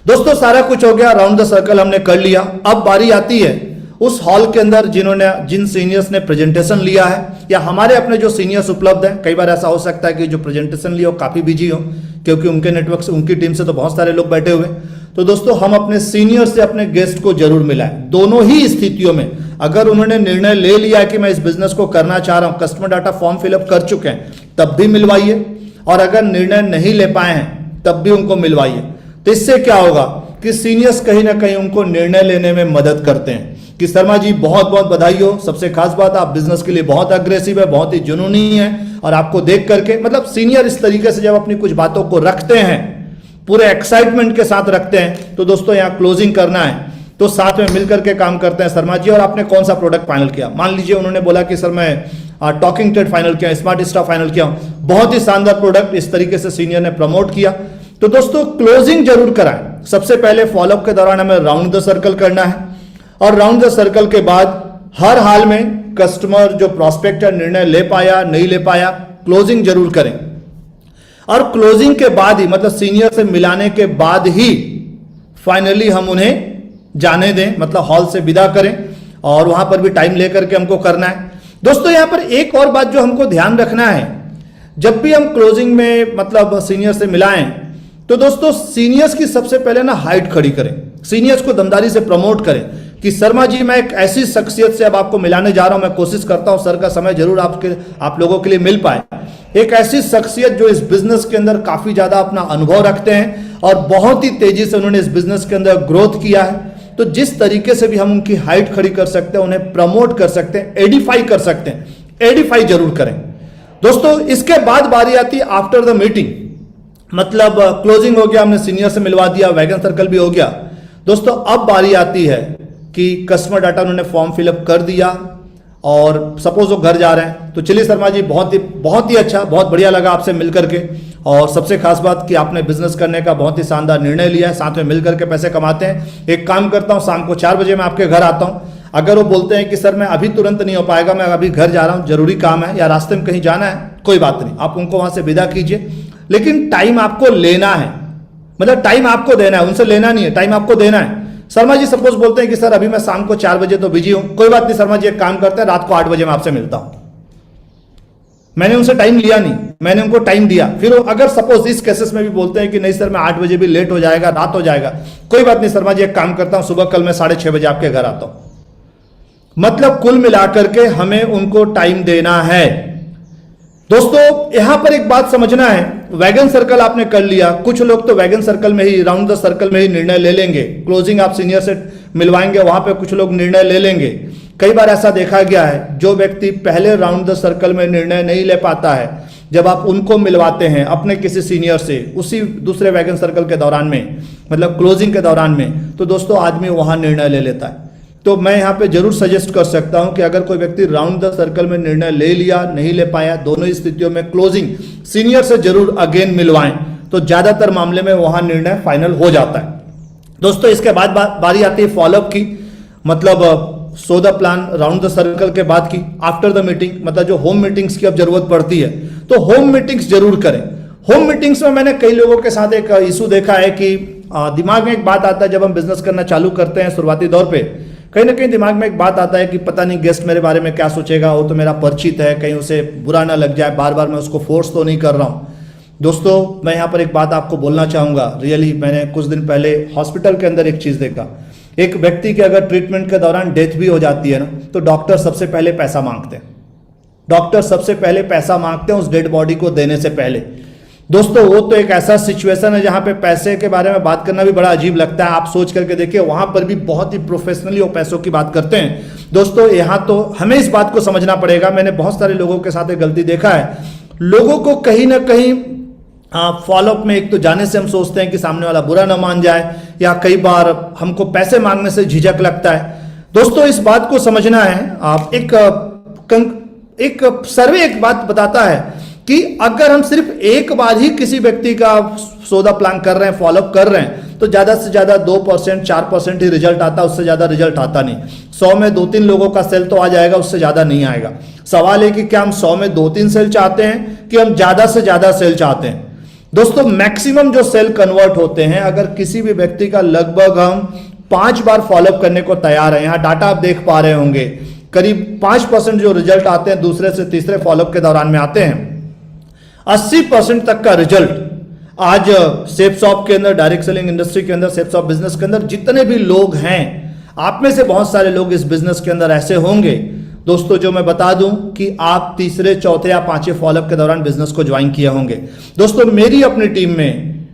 S3: दोस्तों सारा कुछ हो गया, राउंड द सर्कल हमने कर लिया। अब बारी आती है उस हॉल के अंदर जिन सीनियर्स ने प्रेजेंटेशन लिया है या हमारे अपने जो सीनियर्स उपलब्ध हैं। कई बार ऐसा हो सकता है कि जो प्रेजेंटेशन लिया हो काफी बिजी हो, क्योंकि उनके नेटवर्क से उनकी टीम से तो बहुत सारे लोग बैठे हुए। तो दोस्तों हम अपने सीनियर से अपने गेस्ट को जरूर मिलाएं। दोनों ही स्थितियों में अगर उन्होंने निर्णय ले लिया कि मैं इस बिजनेस को करना चाह रहा हूं, कस्टमर डाटा फॉर्म फिलअप कर चुके हैं, तब भी मिलवाइए, और अगर निर्णय नहीं ले पाए हैं तब भी उनको मिलवाइए। तो इससे क्या होगा कि सीनियर्स कहीं ना कहीं उनको निर्णय लेने में मदद करते हैं कि शर्मा जी बहुत बहुत बधाई हो, सबसे खास बात आप बिजनेस के लिए बहुत अग्रेसिव है, बहुत ही जुनूनी है, और आपको देख करके मतलब सीनियर इस तरीके से जब अपनी कुछ बातों को रखते हैं, पूरे एक्साइटमेंट के साथ रखते हैं, तो दोस्तों यहाँ क्लोजिंग करना है तो साथ में मिलकर के काम करते हैं। शर्मा जी और आपने कौन सा प्रोडक्ट फाइनल किया? मान लीजिए उन्होंने बोला कि सर मैं टॉकिंग ट्रेड फाइनल किया, स्मार्ट स्टाफ फाइनल किया, बहुत ही शानदार प्रोडक्ट, इस तरीके से सीनियर ने प्रमोट किया। तो दोस्तों क्लोजिंग जरूर कराएं। सबसे पहले फॉलोअप के दौरान हमें राउंड द सर्कल करना है, और राउंड द सर्कल के बाद हर हाल में कस्टमर जो प्रॉस्पेक्ट है निर्णय ले पाया नहीं ले पाया, क्लोजिंग जरूर करें। और क्लोजिंग के बाद ही मतलब सीनियर से मिलाने के बाद ही फाइनली हम उन्हें जाने दें, मतलब हॉल से विदा करें, और वहां पर भी टाइम लेकर के हमको करना है। दोस्तों यहां पर एक और बात जो हमको ध्यान रखना है, जब भी हम क्लोजिंग में मतलब सीनियर से मिलाएं तो दोस्तों सीनियर्स की सबसे पहले ना हाइट खड़ी करें, सीनियर्स को दमदारी से प्रमोट करें कि शर्मा जी मैं एक ऐसी शख्सियत से अब आपको मिलाने जा रहा हूं, मैं कोशिश करता हूं सर का समय जरूर आप लोगों के लिए मिल पाए। एक ऐसी शख्सियत जो इस बिजनेस के अंदर काफी ज्यादा अपना अनुभव रखते हैं और बहुत ही तेजी से उन्होंने इस बिजनेस के अंदर ग्रोथ किया है। तो जिस तरीके से भी हम उनकी हाइट खड़ी कर सकते हैं, उन्हें प्रमोट कर सकते हैं, एडिफाई कर सकते हैं, एडिफाई जरूर करें। दोस्तों इसके बाद बारी आती है आफ्टर द मीटिंग, मतलब क्लोजिंग हो गया, हमने सीनियर से मिलवा दिया, वैगन सर्कल भी हो गया। दोस्तों अब बारी आती है कि कस्टमर डाटा उन्होंने फॉर्म फिलअप कर दिया और सपोज वो घर जा रहे हैं, तो चलिए शर्मा जी बहुत ही अच्छा, बहुत बढ़िया लगा आपसे मिलकर के, और सबसे खास बात कि आपने बिजनेस करने का बहुत ही शानदार निर्णय लिया है, साथ में मिलकर के पैसे कमाते हैं। एक काम करता हूं शाम को 4 बजे मैं आपके घर आता हूं। अगर वो बोलते हैं कि सर मैं अभी तुरंत नहीं हो पाएगा, मैं अभी घर जा रहा हूं, जरूरी काम है या रास्ते में कहीं जाना है, कोई बात नहीं, आप उनको वहां से विदा कीजिए, लेकिन टाइम आपको लेना है, मतलब टाइम आपको देना है, उनसे लेना नहीं है, टाइम आपको देना है। शर्मा जी सपोज बोलते हैं कि सर अभी मैं शाम को 4 बजे तो बिजी हूं, कोई बात नहीं शर्मा जी, एक काम करते हैं रात को 8 बजे मैं आपसे मिलता हूं। मैंने उनसे टाइम लिया नहीं, मैंने उनको टाइम दिया। फिर अगर सपोज इस केसेस में भी बोलते हैं कि नहीं सर मैं 8 बजे भी लेट हो जाएगा, रात हो जाएगा, कोई बात नहीं शर्मा जी, एक काम करता हूं सुबह कल मैं 6:30 बजे आपके घर आता हूं। मतलब कुल मिलाकर के हमें उनको टाइम देना है। दोस्तों यहां पर एक बात समझना है, वैगन सर्कल आपने कर लिया, कुछ लोग तो वैगन सर्कल में ही, राउंड द सर्कल में ही निर्णय ले लेंगे, क्लोजिंग आप सीनियर से मिलवाएंगे, वहां पे कुछ लोग निर्णय ले लेंगे। कई बार ऐसा देखा गया है, जो व्यक्ति पहले राउंड द सर्कल में निर्णय नहीं ले पाता है, जब आप उनको मिलवाते हैं अपने किसी सीनियर से उसी दूसरे वैगन सर्कल के दौरान में, मतलब क्लोजिंग के दौरान में, तो दोस्तों आदमी वहां निर्णय ले लेता है। तो मैं यहाँ पे जरूर सजेस्ट कर सकता हूं कि अगर कोई व्यक्ति राउंड द सर्कल में निर्णय ले लिया, नहीं ले पाया, दोनों ही स्थितियों में क्लोजिंग सीनियर से जरूर अगेन मिलवाएं, तो ज्यादातर मामले में वहां निर्णय फाइनल हो जाता है। दोस्तों इसके बाद बारी आती है फॉलोअप की, मतलब so the plan round the circle के बाद की, आफ्टर द मीटिंग, मतलब जो होम मीटिंग्स की अब जरूरत पड़ती है तो होम मीटिंग्स जरूर करें। होम मीटिंग्स में मैंने कई लोगों के साथ एक इशू देखा है कि दिमाग में एक बात आता है, जब हम बिजनेस करना चालू करते हैं शुरुआती दौर पे, कहीं ना कहीं दिमाग में एक बात आता है कि पता नहीं गेस्ट मेरे बारे में क्या सोचेगा, वो तो मेरा परिचित है, कहीं उसे बुरा ना लग जाए, बार बार मैं उसको फोर्स तो नहीं कर रहा हूँ। दोस्तों मैं यहाँ पर एक बात आपको बोलना चाहूँगा, रियली मैंने कुछ दिन पहले हॉस्पिटल के अंदर एक चीज़ देखा, एक व्यक्ति की अगर ट्रीटमेंट के दौरान डेथ भी हो जाती है ना, तो डॉक्टर सबसे पहले पैसा मांगते हैं, डॉक्टर सबसे पहले पैसा मांगते हैं उस डेड बॉडी को देने से पहले। दोस्तों वो तो एक ऐसा सिचुएशन है जहां पे पैसे के बारे में बात करना भी बड़ा अजीब लगता है। आप सोच करके देखिए, वहां पर भी बहुत ही प्रोफेशनली वो पैसों की बात करते हैं। दोस्तों यहाँ तो हमें इस बात को समझना पड़ेगा, मैंने बहुत सारे लोगों के साथ एक गलती देखा है, लोगों को कहीं ना कहीं फॉलोअप में एक तो जाने से हम सोचते हैं कि सामने वाला बुरा ना मान जाए, या कई बार हमको पैसे मांगने से झिझक लगता है। दोस्तों इस बात को समझना है, आप एक सर्वे एक बात बताता है कि अगर हम सिर्फ एक बार ही किसी व्यक्ति का सौदा प्लान कर रहे हैं, फॉलोअप कर रहे हैं, तो ज्यादा से ज्यादा 2% 4% ही रिजल्ट आता है, उससे ज्यादा रिजल्ट आता नहीं। 100 में 2-3 लोगों का सेल तो आ जाएगा, उससे ज्यादा नहीं आएगा। सवाल है कि क्या हम 100 में 2-3 सेल चाहते हैं कि हम ज्यादा से ज्यादा सेल चाहते हैं। दोस्तों मैक्सिमम जो सेल कन्वर्ट होते हैं, अगर किसी भी व्यक्ति का लगभग हम 5 बार फॉलोअप करने को तैयार है, यहां डाटा आप देख पा रहे होंगे, करीब 5% जो रिजल्ट आते हैं दूसरे से तीसरे फॉलोअप के दौरान में आते हैं। 80% तक का रिजल्ट आज सेफ शॉप के अंदर, डायरेक्ट सेलिंग इंडस्ट्री के अंदर, सेफ शॉप बिजनेस के अंदर जितने भी लोग हैं, आप में से बहुत सारे लोग इस बिजनेस के अंदर ऐसे होंगे दोस्तों, जो मैं बता दूं कि आप तीसरे, चौथे या पांचवें फॉलोअप के दौरान बिजनेस को ज्वाइन किए होंगे। दोस्तों मेरी अपनी टीम में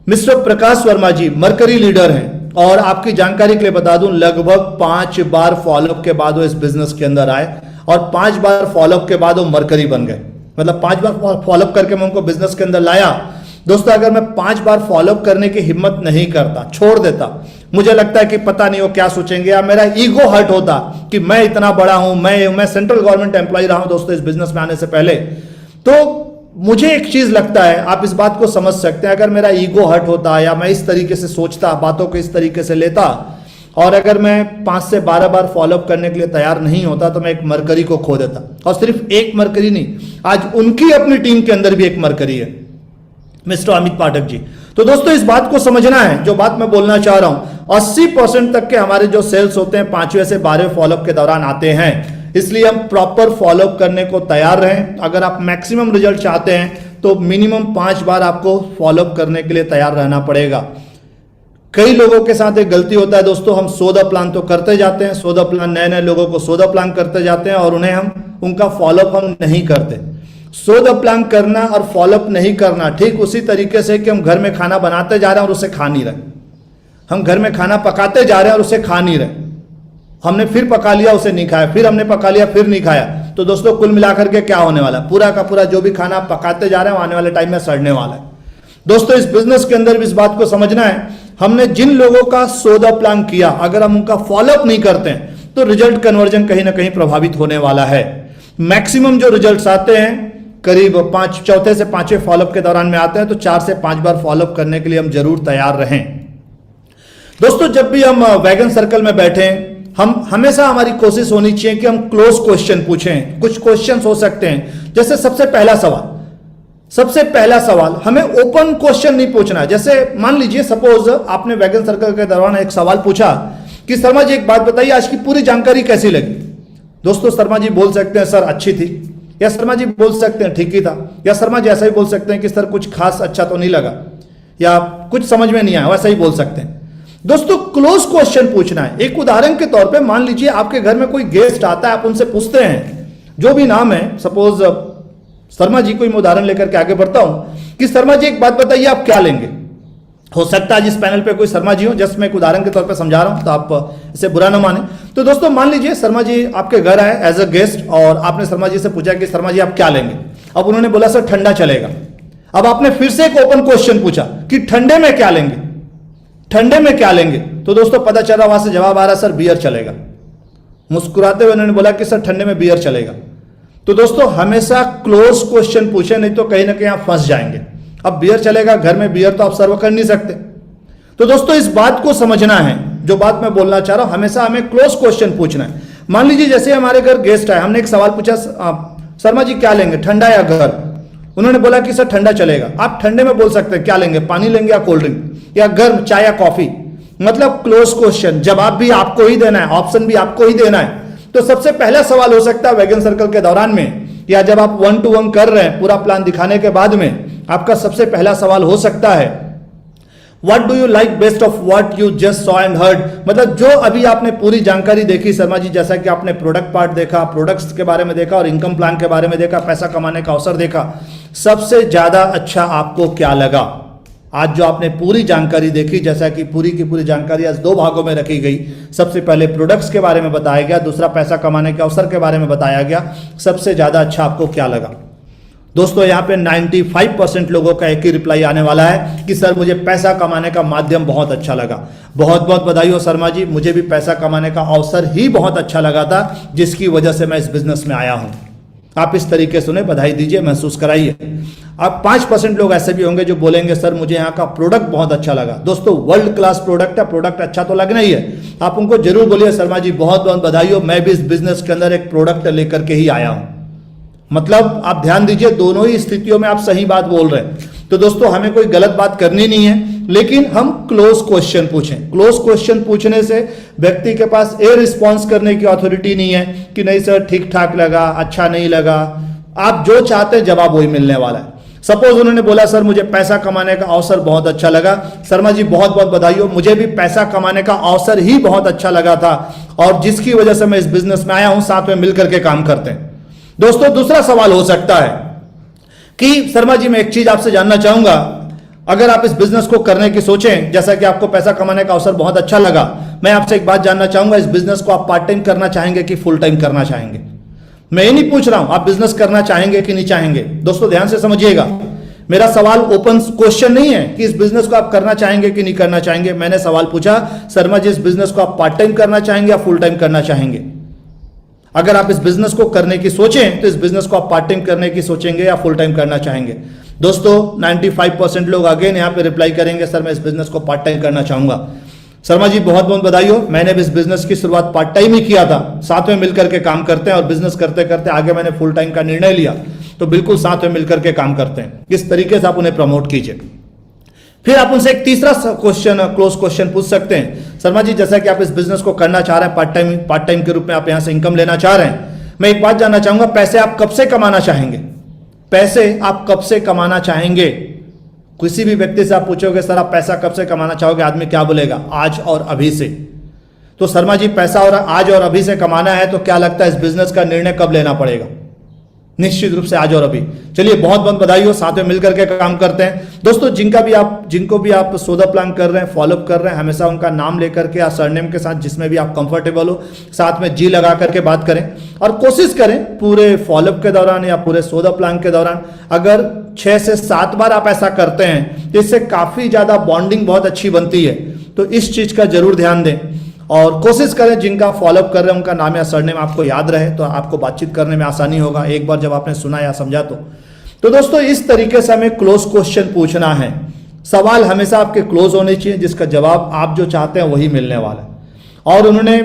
S3: मिस्टर प्रकाश वर्मा जी मरकरी लीडर हैं, और आपकी जानकारी के लिए बता दूं लगभग 5 बार फॉलोअप के बाद वो इस बिजनेस के अंदर आए, और 5 बार फॉलोअप के बाद वो मरकरी बन गए। मतलब 5 बार फॉलोअप करके मैं उनको बिजनेस के अंदर लाया। दोस्तों अगर मैं 5 बार फॉलोअप करने की हिम्मत नहीं करता, छोड़ देता, मुझे लगता है कि पता नहीं वो क्या सोचेंगे, या मेरा ईगो हर्ट होता कि मैं इतना बड़ा हूं, मैं सेंट्रल गवर्नमेंट एम्प्लॉय रहा हूं दोस्तों इस बिजनेस में आने से पहले। तो मुझे एक चीज लगता है, आप इस बात को समझ सकते हैं, अगर मेरा ईगो हर्ट होता या मैं इस तरीके से सोचता, बातों को इस तरीके से लेता, और अगर मैं 5 से 12 बार फॉलोअप करने के लिए तैयार नहीं होता, तो मैं एक मरकरी को खो देता। और सिर्फ एक मरकरी नहीं, आज उनकी अपनी टीम के अंदर भी एक मरकरी है, मिस्टर अमित पाठक जी। तो दोस्तों इस बात को समझना है, जो बात मैं बोलना चाह रहा हूं, 80% तक के हमारे जो सेल्स होते हैं 5वें से 12वें फॉलोअप के दौरान आते हैं। इसलिए हम प्रॉपर फॉलोअप करने को तैयार रहें। अगर आप मैक्सिमम रिजल्ट चाहते हैं तो मिनिमम 5 बार आपको फॉलोअप करने के लिए तैयार रहना पड़ेगा। कई लोगों के साथ एक गलती होता है दोस्तों, हम सौदा प्लान तो करते जाते हैं, सौदा प्लान, नए नए लोगों को सौदा प्लान करते जाते हैं, और उन्हें हम उनका फॉलोअप हम नहीं करते। सौदा प्लान करना और फॉलोअप नहीं करना ठीक उसी तरीके से कि हम घर में खाना बनाते जा रहे हैं और उसे खा नहीं रहे, हम घर में खाना पकाते जा रहे हैं और उसे खा नहीं रहे, हमने फिर पका लिया उसे नहीं खाया, फिर हमने पका लिया फिर नहीं खाया। तो दोस्तों कुल मिलाकर के क्या होने वाला, पूरा का पूरा जो भी खाना पकाते जा रहे हैं आने वाले टाइम में सड़ने वाला है। दोस्तों इस बिजनेस के अंदर भी इस बात को समझना है, हमने जिन लोगों का सौदा प्लान किया, अगर हम उनका फॉलोअप नहीं करते हैं तो रिजल्ट कन्वर्जन कहीं ना कहीं प्रभावित होने वाला है। मैक्सिमम जो रिजल्ट्स आते हैं करीब 4 से 5वें फॉलोअप के दौरान में आते हैं, तो 4 से 5 बार फॉलोअप करने के लिए हम जरूर तैयार रहें। दोस्तों जब भी हम वैगन सर्कल में बैठे, हम हमेशा हमारी कोशिश होनी चाहिए कि हम क्लोज क्वेश्चन पूछें। कुछ क्वेश्चन हो सकते हैं, जैसे सबसे पहला सवाल हमें ओपन क्वेश्चन नहीं पूछना है। जैसे मान लीजिए सपोज आपने वैगन सर्कल के दौरान एक सवाल पूछा कि शर्मा जी एक बात बताइए, आज की पूरी जानकारी कैसी लगी। दोस्तों शर्मा जी बोल सकते हैं सर अच्छी थी, या शर्मा जी बोल सकते हैं ठीक ही था, या शर्मा जी ऐसा ही बोल सकते हैं कि सर कुछ खास अच्छा तो नहीं लगा, या कुछ समझ में नहीं आया, वैसा ही बोल सकते हैं। दोस्तों क्लोज क्वेश्चन पूछना है। एक उदाहरण के तौर पे मान लीजिए आपके घर में कोई गेस्ट आता है, आप उनसे पूछते हैं जो भी नाम है, सपोज शर्मा जी को मैं उदाहरण लेकर के आगे बढ़ता हूं कि शर्मा जी एक बात बताइए आप क्या लेंगे। हो सकता है जिस पैनल पे कोई शर्मा जी हो, जस्ट मैं एक उदाहरण के तौर पे समझा रहा हूं, तो आप इसे बुरा ना माने। तो दोस्तों मान लीजिए शर्मा जी आपके घर आए एज अ गेस्ट, और आपने शर्मा जी से पूछा कि शर्मा जी आप क्या लेंगे। अब उन्होंने बोला सर ठंडा चलेगा। अब आपने फिर से एक ओपन क्वेश्चन पूछा कि ठंडे में क्या लेंगे, ठंडे में क्या लेंगे। तो दोस्तों पता चल रहा वहां से जवाब आ रहा सर बियर चलेगा। मुस्कुराते हुए उन्होंने बोला कि सर ठंडे में बियर चलेगा। तो दोस्तों हमेशा क्लोज क्वेश्चन पूछे, नहीं तो कहीं ना कहीं आप फंस जाएंगे। अब बियर चलेगा, घर में बियर तो आप सर्व कर नहीं सकते। तो दोस्तों इस बात को समझना है जो बात मैं बोलना चाह रहा हूं, हमेशा हमें क्लोज क्वेश्चन पूछना है। मान लीजिए जैसे हमारे घर गेस्ट आए, हमने एक सवाल पूछा, शर्मा जी क्या लेंगे, ठंडा या घर? उन्होंने बोला कि सर ठंडा चलेगा। आप ठंडे में बोल सकते हैं क्या लेंगे, पानी लेंगे या कोल्ड ड्रिंक, या गर्म चाय या कॉफी। मतलब क्लोज क्वेश्चन, जवाब भी आपको ही देना है, ऑप्शन भी आपको ही देना है। तो सबसे पहला सवाल हो सकता है वैगन सर्कल के दौरान में, या जब आप 1-to-1 कर रहे हैं पूरा प्लान दिखाने के बाद में, आपका सबसे पहला सवाल हो सकता है what do you like best of what you just saw and heard. मतलब जो अभी आपने पूरी जानकारी देखी शर्मा जी, जैसा कि आपने प्रोडक्ट पार्ट देखा, प्रोडक्ट्स के बारे में देखा और इनकम प्लान के बारे में देखा, पैसा कमाने का अवसर देखा, सबसे ज्यादा अच्छा आपको क्या लगा? आज जो आपने पूरी जानकारी देखी, जैसा कि पूरी की पूरी जानकारी आज 2 भागों में रखी गई। सबसे पहले प्रोडक्ट्स के बारे में बताया गया, दूसरा पैसा कमाने के अवसर के बारे में बताया गया। सबसे ज्यादा अच्छा आपको क्या लगा? दोस्तों यहाँ पे 95% लोगों का एक ही रिप्लाई आने वाला है कि सर मुझे पैसा कमाने का माध्यम बहुत अच्छा लगा। बहुत बहुत बधाई हो शर्मा जी, मुझे भी पैसा कमाने का अवसर ही बहुत अच्छा लगा था, जिसकी वजह से मैं इस बिजनेस में आया हूं। आप इस तरीके से उन्हें बधाई दीजिए, महसूस कराइए। अब 5% लोग ऐसे भी होंगे जो बोलेंगे सर मुझे यहाँ का प्रोडक्ट बहुत अच्छा लगा। दोस्तों वर्ल्ड क्लास प्रोडक्ट है, प्रोडक्ट अच्छा तो लगना ही है। आप उनको जरूर बोलिए शर्मा जी बहुत बहुत बधाई हो, मैं भी इस बिजनेस के अंदर एक प्रोडक्ट लेकर के ही आया हूं। मतलब आप ध्यान दीजिए, दोनों ही स्थितियों में आप सही बात बोल रहे हैं। तो दोस्तों हमें कोई गलत बात करनी नहीं है, लेकिन हम क्लोज क्वेश्चन पूछें। क्लोज क्वेश्चन पूछने से व्यक्ति के पास ए रिस्पॉन्स करने की अथॉरिटी नहीं है कि नहीं सर ठीक ठाक लगा, अच्छा नहीं लगा। आप जो चाहते हैं जवाब वही मिलने वाला है। सपोज उन्होंने बोला सर मुझे पैसा कमाने का अवसर बहुत अच्छा लगा, शर्मा जी बहुत बहुत बधाई हो, मुझे भी पैसा कमाने का अवसर ही बहुत अच्छा लगा था और जिसकी वजह से मैं इस बिजनेस में आया हूं, साथ में मिलकर के काम करते हैं। दोस्तों दूसरा सवाल हो सकता है कि शर्मा जी मैं एक चीज आपसे जानना चाहूंगा, अगर आप इस बिजनेस को करने की सोचें, जैसा कि आपको पैसा कमाने का अवसर बहुत अच्छा लगा, मैं आपसे एक बात जानना चाहूंगा, इस बिजनेस को आप पार्ट टाइम करना चाहेंगे कि फुल टाइम करना चाहेंगे? मैं ये नहीं पूछ रहा हूं आप बिजनेस करना चाहेंगे कि नहीं चाहेंगे। दोस्तों ध्यान से समझिएगा, मेरा सवाल ओपन क्वेश्चन नहीं है कि इस बिजनेस को आप करना चाहेंगे कि नहीं करना चाहेंगे। मैंने सवाल पूछा शर्मा जी इस बिजनेस को आप पार्ट टाइम करना चाहेंगे या फुल टाइम करना चाहेंगे? अगर आप इस बिजनेस को करने की सोचें तो इस बिजनेस को आप पार्ट टाइम करने की सोचेंगे या फुल टाइम करना चाहेंगे? दोस्तों 95% लोग अगेन यहाँ पे रिप्लाई करेंगे सर मैं इस बिजनेस को पार्ट टाइम करना चाहूंगा। शर्मा जी बहुत बहुत बधाई हो, मैंने भी इस बिजनेस की शुरुआत पार्ट टाइम ही किया था, साथ में मिलकर के काम करते हैं और बिजनेस करते करते आगे मैंने फुल टाइम का निर्णय लिया, तो बिल्कुल साथ में मिलकर के काम करते हैं। इस तरीके से आप उन्हें प्रमोट कीजिए। फिर आप उनसे एक तीसरा क्वेश्चन, क्लोज क्वेश्चन पूछ सकते हैं, शर्मा जी जैसा कि आप इस बिजनेस को करना चाह रहे हैं, पार्ट टाइम के रूप में आप यहां से इनकम लेना चाह रहे हैं, मैं एक बात जानना चाहूंगा पैसे आप कब से कमाना चाहेंगे? पैसे आप कब से कमाना चाहेंगे? किसी भी व्यक्ति से आप पूछोगे सर आप पैसा कब से कमाना चाहोगे, आदमी क्या बोलेगा? आज और अभी से। तो शर्मा जी पैसा और आज और अभी से कमाना है तो क्या लगता है इस बिजनेस का निर्णय कब लेना पड़ेगा? निश्चित रूप से आज और अभी। चलिए बहुत बहुत बधाई हो, साथ में मिलकर के काम करते हैं। दोस्तों जिनको भी आप सोदा प्लान कर रहे हैं, फॉलोअप कर रहे हैं, हमेशा उनका नाम लेकर के या सरनेम के साथ जिसमें भी आप कंफर्टेबल हो, साथ में जी लगा करके बात करें और कोशिश करें पूरे फॉलोअप के दौरान या पूरे सोदा प्लान के दौरान अगर 6 से 7 बार आप ऐसा करते हैं तो इससे काफी ज्यादा बॉन्डिंग बहुत अच्छी बनती है। तो इस चीज का जरूर ध्यान दें और कोशिश करें जिनका फॉलोअप कर रहे हैं उनका नाम या सरनेम आपको याद रहे, तो आपको बातचीत करने में आसानी होगा एक बार जब आपने सुना या समझा तो दोस्तों इस तरीके से हमें क्लोज क्वेश्चन पूछना है। सवाल हमेशा आपके क्लोज होने चाहिए जिसका जवाब आप जो चाहते हैं वही मिलने वाला है। और उन्होंने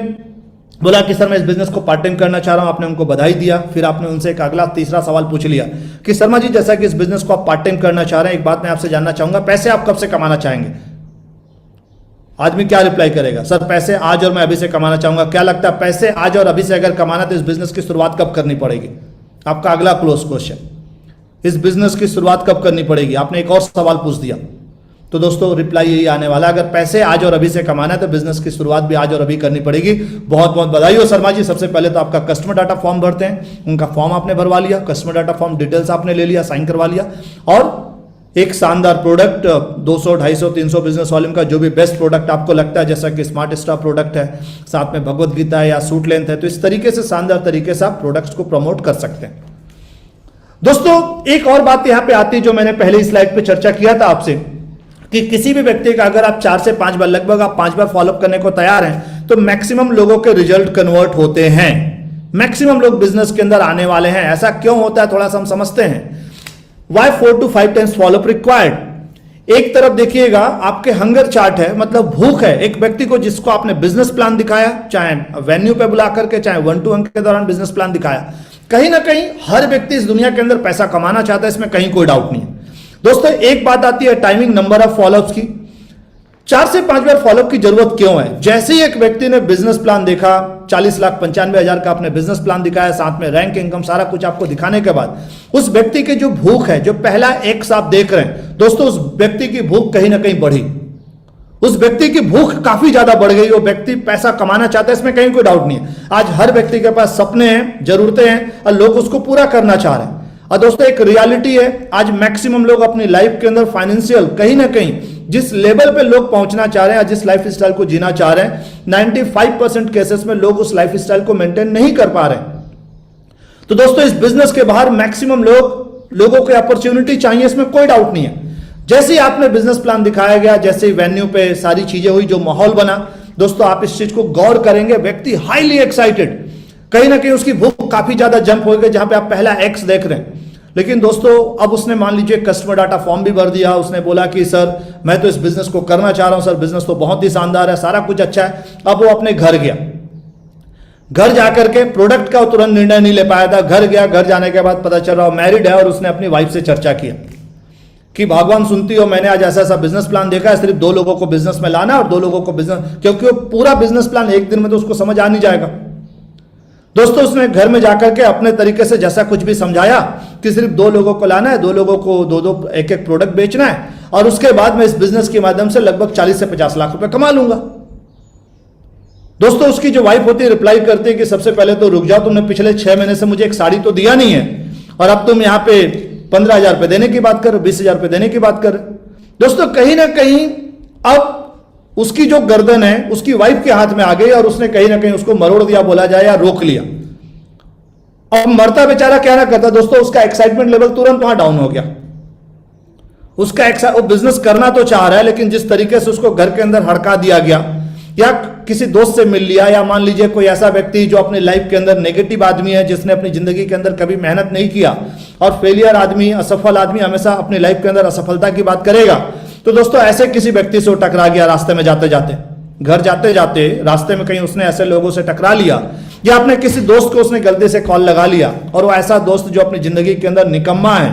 S3: बोला कि सर मैं इस बिजनेस को पार्ट टाइम करना चाह रहा हूं, आपने उनको बधाई दिया। फिर आपने उनसे एक अगला तीसरा सवाल पूछ लिया कि शर्मा जी जैसा कि इस बिजनेस को आप पार्ट टाइम करना चाह रहे हैं, एक बात मैं आपसे जानना चाहूंगा पैसे आप कब से कमाना चाहेंगे? आदमी क्या रिप्लाई करेगा? सर पैसे आज और मैं अभी से कमाना चाहूंगा। क्या लगता है पैसे आज और अभी से अगर कमाना तो इस बिजनेस की शुरुआत कब करनी पड़ेगी? आपका अगला क्लोज क्वेश्चन, इस बिजनेस की शुरुआत कब करनी पड़ेगी? आपने एक और सवाल पूछ दिया। तो दोस्तों रिप्लाई यही आने वाला, अगर पैसे आज और अभी से कमाना है तो बिजनेस की शुरुआत भी आज और अभी करनी पड़ेगी। बहुत बहुत बधाई हो शर्मा जी। सबसे पहले तो आपका कस्टमर डाटा फॉर्म भरते हैं, उनका फॉर्म आपने भरवा लिया, कस्टमर डाटा फॉर्म डिटेल्स आपने ले लिया, साइन करवा लिया और एक शानदार प्रोडक्ट 200, 250, 300 बिजनेस वॉल्यूम का जो भी बेस्ट प्रोडक्ट आपको लगता है, जैसा कि स्मार्ट स्टार प्रोडक्ट है, साथ में भगवत गीता है या सूट लेंथ है, तो इस तरीके से शानदार तरीके से आप प्रोडक्ट्स को प्रमोट कर सकते हैं। दोस्तों एक और बात यहां पे आती है जो मैंने पहले स्लाइड पे चर्चा किया था आपसे कि किसी भी व्यक्ति का अगर आप 4 से 5 बार, लगभग आप 5 बार फॉलोअप करने को तैयार हैं तो मैक्सिमम लोगों के रिजल्ट कन्वर्ट होते हैं। मैक्सिमम लोग बिजनेस के अंदर आने वाले हैं। ऐसा क्यों होता है थोड़ा सा हम समझते हैं। Why 4 to 5 times follow-up required? एक तरफ देखिएगा आपके हंगर चार्ट है, मतलब भूख है एक व्यक्ति को, जिसको आपने बिजनेस प्लान दिखाया, चाहे वेन्यू पे बुला करके, चाहे 1-to-1 के दौरान बिजनेस प्लान दिखाया। कहीं ना कहीं हर व्यक्ति इस दुनिया के अंदर पैसा कमाना चाहता है, इसमें कहीं कोई डाउट नहीं है। दोस्तों एक बात आती है टाइमिंग, नंबर ऑफ फॉलोअप्स की। 4 से 5 बार फॉलोअप की जरूरत क्यों है? जैसे ही एक व्यक्ति ने बिजनेस प्लान देखा, 40,95,000 का आपने बिजनेस प्लान दिखाया, साथ में रैंक, इनकम, सारा कुछ आपको दिखाने के बाद उस व्यक्ति की जो भूख है, जो पहला एक्स आप देख रहे हैं दोस्तों, उस व्यक्ति की भूख कहीं ना कहीं बढ़ी, उस व्यक्ति की भूख काफी ज्यादा बढ़ गई। वो व्यक्ति पैसा कमाना चाहता है, इसमें कहीं कोई डाउट नहीं है। आज हर व्यक्ति के पास सपने हैं, जरूरतें हैं और लोग उसको पूरा करना चाह रहे हैं। और दोस्तों एक रियलिटी है, आज मैक्सिमम लोग अपनी लाइफ के अंदर फाइनेंशियल कहीं ना कहीं जिस लेवल पे लोग पहुंचना चाह रहे हैं, जिस लाइफ स्टाइल को जीना चाह रहे हैं, 95% केसेस में लोग उस लाइफ स्टाइल को मेंटेन नहीं कर पा रहे हैं। तो दोस्तों इस बिजनेस के बाहर मैक्सिमम लोगों को अपॉर्चुनिटी चाहिए, इसमें कोई डाउट नहीं है। जैसे ही आपने बिजनेस प्लान दिखाया गया, जैसे ही वेन्यू पे सारी चीजें हुई, जो माहौल बना, दोस्तों आप इस चीज को गौर करेंगे, व्यक्ति हाईली एक्साइटेड, कहीं ना कहीं उसकी भूख काफी ज्यादा जंप हो गई, जहां पे आप पहला एक्स देख रहे हैं। लेकिन दोस्तों अब उसने मान लीजिए कस्टमर डाटा फॉर्म भी भर दिया, उसने बोला कि सर मैं तो इस बिजनेस को करना चाह रहा हूं, सर बिजनेस तो बहुत ही शानदार है, सारा कुछ अच्छा है। अब वो अपने घर गया, घर जाकर के प्रोडक्ट का तुरंत निर्णय नहीं ले पाया था। घर गया, घर जाने के बाद पता चल रहा मैरिड है, और उसने अपनी वाइफ से चर्चा किया कि भगवान सुनती हो, मैंने आज ऐसा ऐसा बिजनेस प्लान देखा है, सिर्फ 2 लोगों को बिजनेस में लाना और 2 लोगों को बिजनेस, क्योंकि वो पूरा बिजनेस प्लान एक दिन में तो उसको समझ आ नहीं जाएगा। दोस्तों उसने घर में जाकर के अपने तरीके से जैसा कुछ भी समझाया कि सिर्फ 2 लोगों को लाना है, 2 लोगों को 2 एक प्रोडक्ट बेचना है, और उसके बाद मैं इस बिजनेस के माध्यम से लगभग 40 से 50 लाख रुपए कमा लूंगा। दोस्तों उसकी जो वाइफ होती है रिप्लाई करती है कि सबसे पहले तो रुक जाओ, तुमने पिछले 6 महीने से मुझे एक साड़ी तो दिया नहीं है, और अब तुम यहां पे 15,000 रुपए देने की बात कर, 20,000 रुपए देने की बात कर। दोस्तों कहीं ना कहीं अब उसकी जो गर्दन है उसकी वाइफ के हाथ में आ गई, और उसने कहीं ना कहीं उसको मरोड़ दिया, बोला जाए, या रोक लिया। अब मरता बेचारा क्या ना करता दोस्तों, उसका एक्साइटमेंट लेवल तुरंत वहां डाउन हो गया। उसका वो बिजनेस करना तो चाह रहा है, लेकिन जिस तरीके से उसको घर के अंदर हड़का दिया गया, या किसी दोस्त से मिल लिया, या मान लीजिए कोई ऐसा व्यक्ति जो अपनी लाइफ के अंदर नेगेटिव आदमी है, जिसने अपनी जिंदगी के अंदर कभी मेहनत नहीं किया, और फेलियर आदमी, असफल आदमी हमेशा अपनी लाइफ के अंदर असफलता की बात करेगा। तो दोस्तों ऐसे किसी व्यक्ति से वो टकरा गया रास्ते में जाते जाते, घर जाते जाते रास्ते में कहीं उसने ऐसे लोगों से टकरा लिया, या अपने किसी दोस्त को उसने गलती से कॉल लगा लिया, और वो ऐसा दोस्त जो अपनी जिंदगी के अंदर निकम्मा है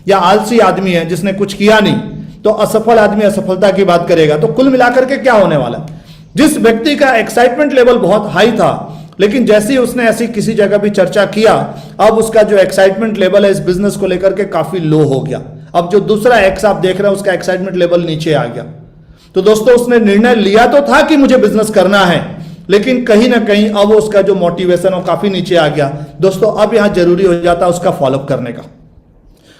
S3: या आलसी आदमी है, जिसने कुछ किया नहीं, तो असफल आदमी असफलता की बात करेगा। तो कुल मिलाकर के क्या होने वाला, जिस व्यक्ति का एक्साइटमेंट लेवल बहुत हाई था, लेकिन जैसे ही उसने ऐसी किसी जगह भी चर्चा किया, अब उसका जो एक्साइटमेंट लेवल है इस बिजनेस को लेकर के काफी लो हो गया। अब जो दूसरा एक्स आप देख रहे हैं उसका एक्साइटमेंट लेवल नीचे आ गया। तो दोस्तों उसने निर्णय लिया तो था कि मुझे बिजनेस करना है, लेकिन कहीं ना कहीं अब उसका जो मोटिवेशन वो काफी नीचे आ गया। दोस्तों अब यहां जरूरी हो जाता है उसका फॉलोअप करने का,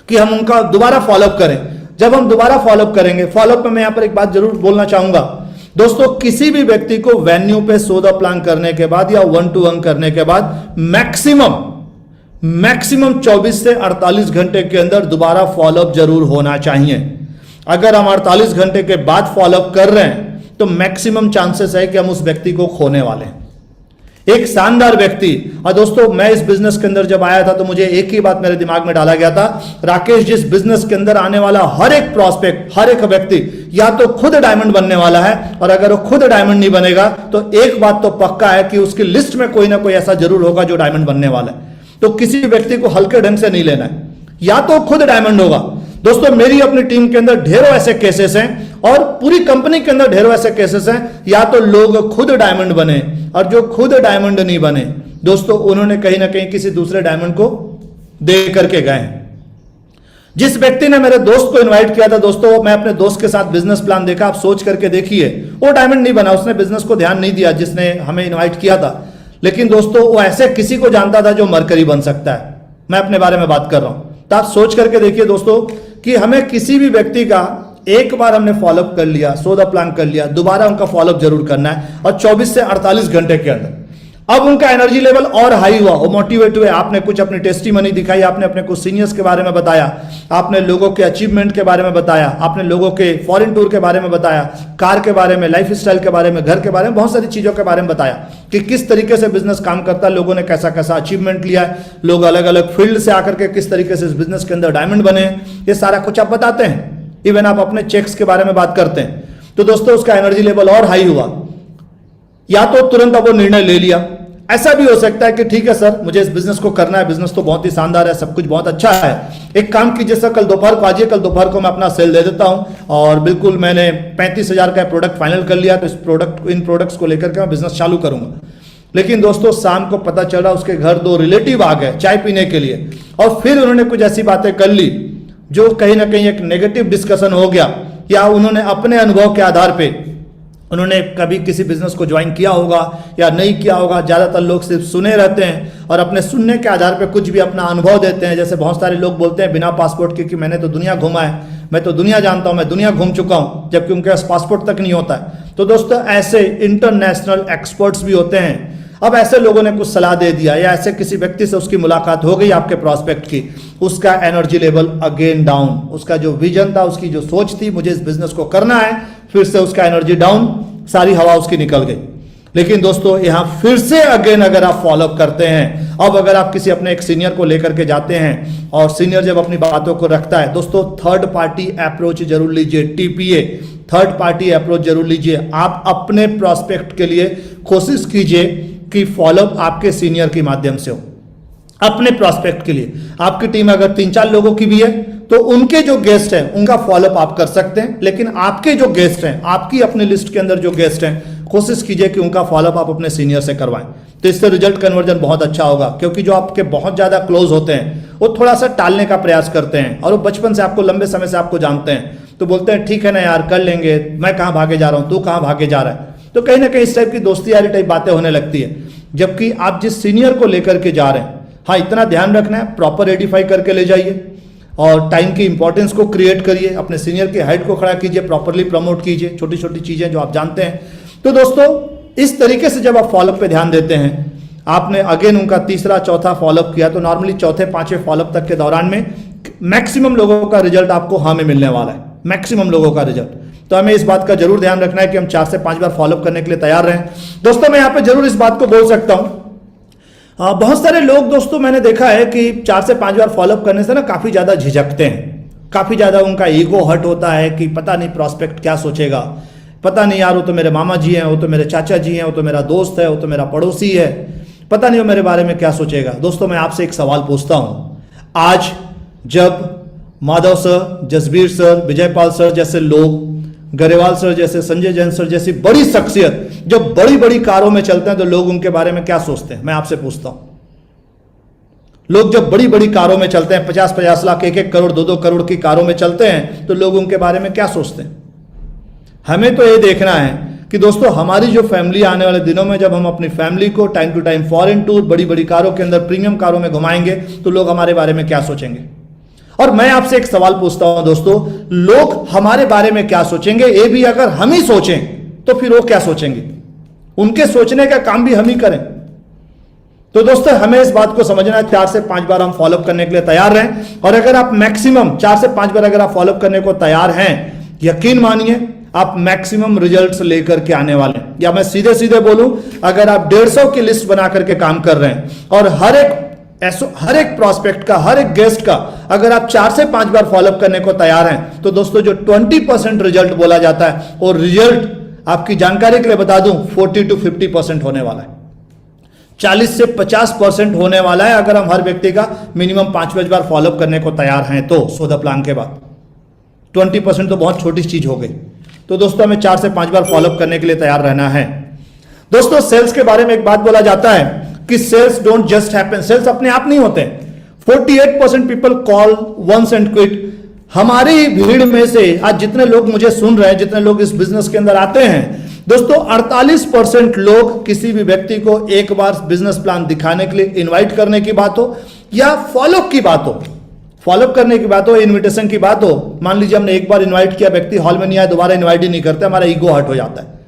S3: कि हम उनका दोबारा फॉलोअप करें। जब हम दोबारा फॉलोअप करेंगे, फॉलोअप में मैं यहां पर एक बात जरूर बोलना चाहूंगा दोस्तों, किसी भी व्यक्ति को वेन्यू पे सौदा प्लान करने के बाद या 1-to-1 करने के बाद मैक्सिमम 24 से 48 घंटे के अंदर दोबारा फॉलोअप जरूर होना चाहिए। अगर हम 48 घंटे के बाद फॉलोअप कर रहे हैं तो मैक्सिमम चांसेस है कि हम उस व्यक्ति को खोने वाले हैं। एक शानदार व्यक्ति, और दोस्तों मैं इस बिजनेस के अंदर जब आया था तो मुझे एक ही बात मेरे दिमाग में डाला गया था, राकेश जिस बिजनेस के अंदर आने वाला हर एक प्रॉस्पेक्ट, हर एक व्यक्ति या तो खुद डायमंड बनने वाला है, और अगर वो खुद डायमंड नहीं बनेगा तो एक बात तो पक्का है कि उसकी लिस्ट में कोई ना कोई ऐसा जरूर होगा जो डायमंड बनने वाला है। तो किसी व्यक्ति को हल्के ढंग से नहीं लेना है, या तो खुद डायमंड होगा। दोस्तों मेरी अपनी टीम के अंदर ढेरों ऐसे केसेस हैं, और पूरी कंपनी के अंदर ढेरों ऐसे केसेस हैं, या तो लोग खुद डायमंड बने, और जो खुद डायमंड नहीं बने दोस्तों उन्होंने कहीं ना कहीं किसी दूसरे डायमंड को दे करके गए। जिस व्यक्ति ने मेरे दोस्त को इनवाइट किया था दोस्तों, मैं अपने दोस्त के साथ बिजनेस प्लान देखा, आप सोच करके देखिए, वो डायमंड नहीं बना, उसने बिजनेस को ध्यान नहीं दिया जिसने हमें इन्वाइट किया था। लेकिन दोस्तों वो ऐसे किसी को जानता था जो मरकरी बन सकता है, मैं अपने बारे में बात कर रहा हूं। तो आप सोच करके देखिए दोस्तों कि हमें किसी भी व्यक्ति का एक बार हमने फॉलोअप कर लिया, सौदा प्लान कर लिया, दोबारा उनका फॉलोअप जरूर करना है, और 24 से 48 घंटे के अंदर। अब उनका एनर्जी लेवल और हाई हुआ, वो मोटिवेट हुए, आपने कुछ अपनी टेस्टिमनी दिखाई, आपने अपने कुछ सीनियर्स के बारे में बताया, आपने लोगों के अचीवमेंट के बारे में बताया, आपने लोगों के फॉरेन टूर के बारे में बताया, कार के बारे में, लाइफ स्टाइल के बारे में, घर के बारे में, बहुत सारी चीजों के बारे में बताया कि किस तरीके से बिजनेस काम करता है, लोगों ने कैसा कैसा अचीवमेंट लिया है, लोग अलग अलग फील्ड से आकर के किस तरीके से इस बिजनेस के अंदर डायमंड बने, ये सारा कुछ आप बताते हैं। इवन आप अपने चेक्स के बारे में बात करते हैं, तो दोस्तों उसका एनर्जी लेवल और हाई हुआ। या तो तुरंत अब वो निर्णय ले लिया। ऐसा भी हो सकता है कि ठीक है सर, मुझे इस बिजनेस को करना है, बिजनेस तो बहुत ही शानदार है, सब कुछ बहुत अच्छा है, एक काम कीजिए सर, कल दोपहर को आइए, कल दोपहर को मैं अपना सेल दे देता हूं, और बिल्कुल मैंने 35,000 का प्रोडक्ट फाइनल कर लिया, तो इन प्रोडक्ट्स को लेकर के मैं बिजनेस चालू करूंगा। लेकिन दोस्तों शाम को पता चला उसके घर 2 रिलेटिव आ गए चाय पीने के लिए, और फिर उन्होंने कुछ ऐसी बातें कर ली जो कहीं ना कहीं एक नेगेटिव डिस्कशन हो गया, या उन्होंने अपने अनुभव के आधार पे, उन्होंने कभी किसी बिजनेस को ज्वाइन किया होगा या नहीं किया होगा, ज़्यादातर लोग सिर्फ सुने रहते हैं और अपने सुनने के आधार पे कुछ भी अपना अनुभव देते हैं। जैसे बहुत सारे लोग बोलते हैं बिना पासपोर्ट के कि मैंने तो दुनिया घूमा है, मैं तो दुनिया जानता हूं, मैं दुनिया घूम चुका हूं, जबकि उनके पास पासपोर्ट तक नहीं होता है। तो दोस्तों ऐसे इंटरनेशनल एक्सपर्ट्स भी होते हैं। अब ऐसे लोगों ने कुछ सलाह दे दिया, या ऐसे किसी व्यक्ति से उसकी मुलाकात हो गई आपके प्रॉस्पेक्ट की, उसका एनर्जी लेवल अगेन डाउन, उसका जो विजन था, उसकी जो सोच थी मुझे इस बिजनेस को करना है, फिर से उसका एनर्जी डाउन, सारी हवा उसकी निकल गई। लेकिन दोस्तों यहां फिर से अगेन अगर आप फॉलोअप करते हैं, अब अगर आप किसी अपने एक सीनियर को लेकर के जाते हैं और सीनियर जब अपनी बातों को रखता है, दोस्तों थर्ड पार्टी अप्रोच जरूर लीजिए, टीपीए थर्ड पार्टी अप्रोच जरूर लीजिए। आप अपने प्रॉस्पेक्ट के लिए कोशिश कीजिए कि फॉलोअप आपके सीनियर के माध्यम से हो। अपने प्रॉस्पेक्ट के लिए आपकी टीम अगर 3-4 लोगों की भी है तो उनके जो गेस्ट हैं उनका फॉलोअप आप कर सकते हैं, लेकिन आपके जो गेस्ट हैं, आपकी अपनी लिस्ट के अंदर जो गेस्ट हैं, कोशिश कीजिए कि उनका फॉलोअप आप अपने सीनियर से करवाएं। तो इससे रिजल्ट कन्वर्जन बहुत अच्छा होगा, क्योंकि जो आपके बहुत ज्यादा क्लोज होते हैं वो थोड़ा सा टालने का प्रयास करते हैं, और वो बचपन से आपको, लंबे समय से आपको जानते हैं, तो बोलते हैं ठीक है ना यार, कर लेंगे, मैं कहाँ भागे जा रहा हूँ, तू कहाँ भागे जा रहा है। तो कहीं ना कहीं इस टाइप की दोस्ती यारी टाइप बातें होने लगती है। जबकि आप जिस सीनियर को लेकर के जा रहे हैं, हाँ इतना ध्यान रखना है, प्रॉपर रेडिफाई करके ले जाइए और टाइम की इंपॉर्टेंस को क्रिएट करिए, अपने सीनियर के हाइट को खड़ा कीजिए, प्रॉपरली प्रमोट कीजिए, छोटी छोटी चीजें जो आप जानते हैं। तो दोस्तों इस तरीके से जब आप फॉलोअप पे ध्यान देते हैं, आपने अगेन उनका तीसरा चौथा फॉलोअप किया, तो नॉर्मली चौथे पांचवें फॉलोअप तक के दौरान में मैक्सिमम लोगों का रिजल्ट आपको हाँ में मिलने वाला है, मैक्सिमम लोगों का रिजल्ट। तो हमें इस बात का जरूर ध्यान रखना है कि हम 4 से 5 बार फॉलोअप करने के लिए तैयार रहें। दोस्तों मैं यहाँ पे जरूर इस बात को बोल सकता हूं, बहुत सारे लोग दोस्तों मैंने देखा है कि 4 से 5 बार फॉलोअप करने से ना काफी ज्यादा झिझकते हैं, काफी ज्यादा उनका ईगो हर्ट होता है कि पता नहीं प्रॉस्पेक्ट क्या सोचेगा, पता नहीं यार वो तो मेरे मामा जी हैं, वो तो मेरे चाचा जी हैं, वो तो मेरा दोस्त है, वो तो मेरा पड़ोसी है, पता नहीं वो मेरे बारे में क्या सोचेगा। दोस्तों मैं आपसे एक सवाल पूछता हूं, आज जब Madhav sir, Jasbir sir, Vijaypal sir जैसे लोग, गरेवाल सर जैसे, संजय जैन सर जैसी बड़ी शख्सियत जब बड़ी बड़ी कारों में चलते हैं तो लोग उनके बारे में क्या सोचते हैं? मैं आपसे पूछता हूं, लोग जब बड़ी बड़ी कारों में चलते हैं, 50-50 लाख, 1-1 करोड़, 2-2 करोड़ की कारों में चलते हैं, तो लोग उनके बारे में क्या सोचते हैं? हमें तो ये देखना है कि दोस्तों हमारी जो फैमिली आने वाले दिनों में, जब हम अपनी फैमिली को time to time foreign tour, बड़ी बड़ी कारों के अंदर, प्रीमियम कारों में घुमाएंगे, तो लोग हमारे बारे में क्या सोचेंगे। और मैं आपसे एक सवाल पूछता हूं दोस्तों, लोग हमारे बारे में क्या सोचेंगे, ये भी अगर हम ही सोचें तो फिर वो क्या सोचेंगे? उनके सोचने का काम भी हम ही करें। तो दोस्तों हमें इस बात को समझना है, 4 से 5 बार हम फॉलोअप करने के लिए तैयार रहें। और अगर आप मैक्सिमम 4 से 5 बार अगर आप फॉलोअप करने को तैयार हैं, यकीन मानिए आप मैक्सिमम रिजल्ट्स लेकर के आने वाले हैं। या मैं सीधे सीधे बोलूं, अगर आप 150 की लिस्ट बना करके काम कर रहे हैं और हर एक प्रॉस्पेक्ट का, हर एक गेस्ट का अगर आप 4 से 5 बार फॉलोअप करने को तैयार हैं, तो दोस्तों जो 20% रिजल्ट बोला जाता है, और रिजल्ट आपकी जानकारी के लिए बता दूं 40 to 50% होने वाला है, 40 से 50% होने वाला है अगर हम हर व्यक्ति का मिनिमम 5 बार फॉलोअप करने को तैयार हैं तो, सो द प्लान के बाद 20% तो बहुत छोटी चीज हो गई। तो दोस्तों हमें 4 से 5 बार फॉलोअप करने के लिए तैयार रहना है। दोस्तों सेल्स के बारे में एक बात बोला जाता है कि sales don't just happen, sales अपने आप नहीं होते। 48% people call once and quit. हमारी भीड़ में से आज जितने लोग मुझे सुन रहे हैं, जितने लोग इस बिजनेस के अंदर आते हैं दोस्तों, 48% लोग किसी भी व्यक्ति को एक बार बिजनेस प्लान दिखाने के लिए इनवाइट करने की बात हो या फॉलोअप की बात हो, फॉलोअप करने की बात हो, इनविटेशन की बात हो। मान लीजिए हमने एक बार इनवाइट किया, व्यक्ति हॉल में नहीं आया, दोबारा इनवाइट ही नहीं करते, हमारा ईगो हर्ट हो जाता है।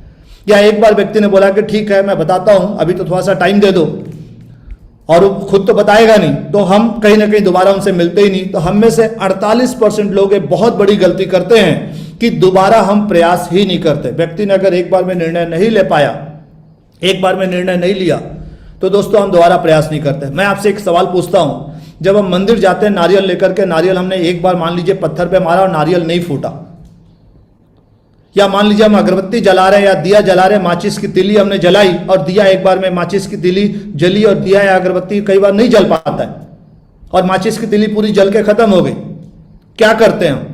S3: या एक बार व्यक्ति ने बोला कि ठीक है मैं बताता हूं, अभी तो थोड़ा सा टाइम दे दो, और वो खुद तो बताएगा नहीं, तो हम कहीं ना कहीं दोबारा उनसे मिलते ही नहीं। तो हम में से 48% लोग एक बहुत बड़ी गलती करते हैं कि दोबारा हम प्रयास ही नहीं करते। व्यक्ति ने अगर एक बार में निर्णय नहीं ले पाया, एक बार में निर्णय नहीं लिया, तो दोस्तों हम दोबारा प्रयास नहीं करते। मैं आपसे एक सवाल पूछता हूं, जब हम मंदिर जाते हैं नारियल लेकर के, नारियल हमने एक बार मान लीजिए पत्थर पे मारा और नारियल नहीं फूटा, या मान लीजिए हम अगरबत्ती जला रहे हैं या दिया जला रहे हैं, माचिस की तिली हमने जलाई और दिया एक बार में माचिस की तिली जली और दिया या अगरबत्ती कई बार नहीं जल पाता है और माचिस की तिली पूरी जल के खत्म हो गई, क्या करते हैं हम?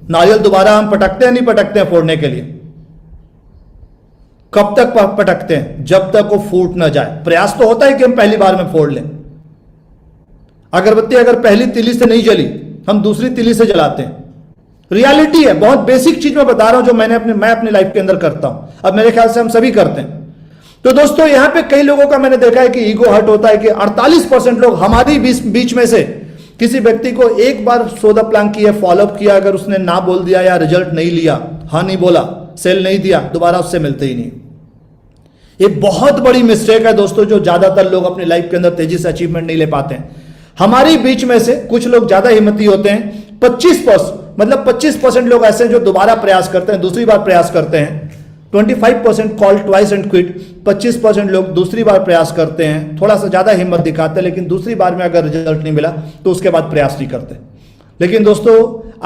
S3: नारियल दोबारा हम पटकते हैं नहीं पटकते हैं फोड़ने के लिए? कब तक पटकते हैं? जब तक वो फूट ना जाए। प्रयास तो होता है कि हम पहली बार में फोड़ लें। अगरबत्ती अगर पहली तिली से नहीं जली, हम दूसरी तिली से जलाते हैं। रियलिटी है, बहुत बेसिक चीज मैं बता रहा हूं जो मैं अपनी लाइफ के अंदर करता हूं, अब मेरे ख्याल से हम सभी करते हैं। तो दोस्तों यहां पे कई लोगों का मैंने देखा है कि ईगो हर्ट होता है कि 48% लोग हमारी बीच में से किसी व्यक्ति को एक बार सौदा प्लान किया, फॉलोअप किया, अगर उसने ना बोल दिया या रिजल्ट नहीं लिया, हाँ नहीं बोला, सेल नहीं दिया, दोबारा उससे मिलते ही नहीं। ये बहुत बड़ी मिस्टेक है दोस्तों, जो ज्यादातर लोग अपनी लाइफ के अंदर तेजी से अचीवमेंट नहीं ले पाते हैं। हमारी बीच में से कुछ लोग ज्यादा हिम्मती होते हैं, 25% लोग ऐसे हैं जो दोबारा प्रयास करते हैं, दूसरी बार प्रयास करते हैं। 25% कॉल ट्वाइस एंड क्विट, 25% लोग दूसरी बार प्रयास करते हैं, थोड़ा सा ज्यादा हिम्मत दिखाते हैं, लेकिन दूसरी बार में अगर रिजल्ट नहीं मिला तो उसके बाद प्रयास नहीं करते। लेकिन दोस्तों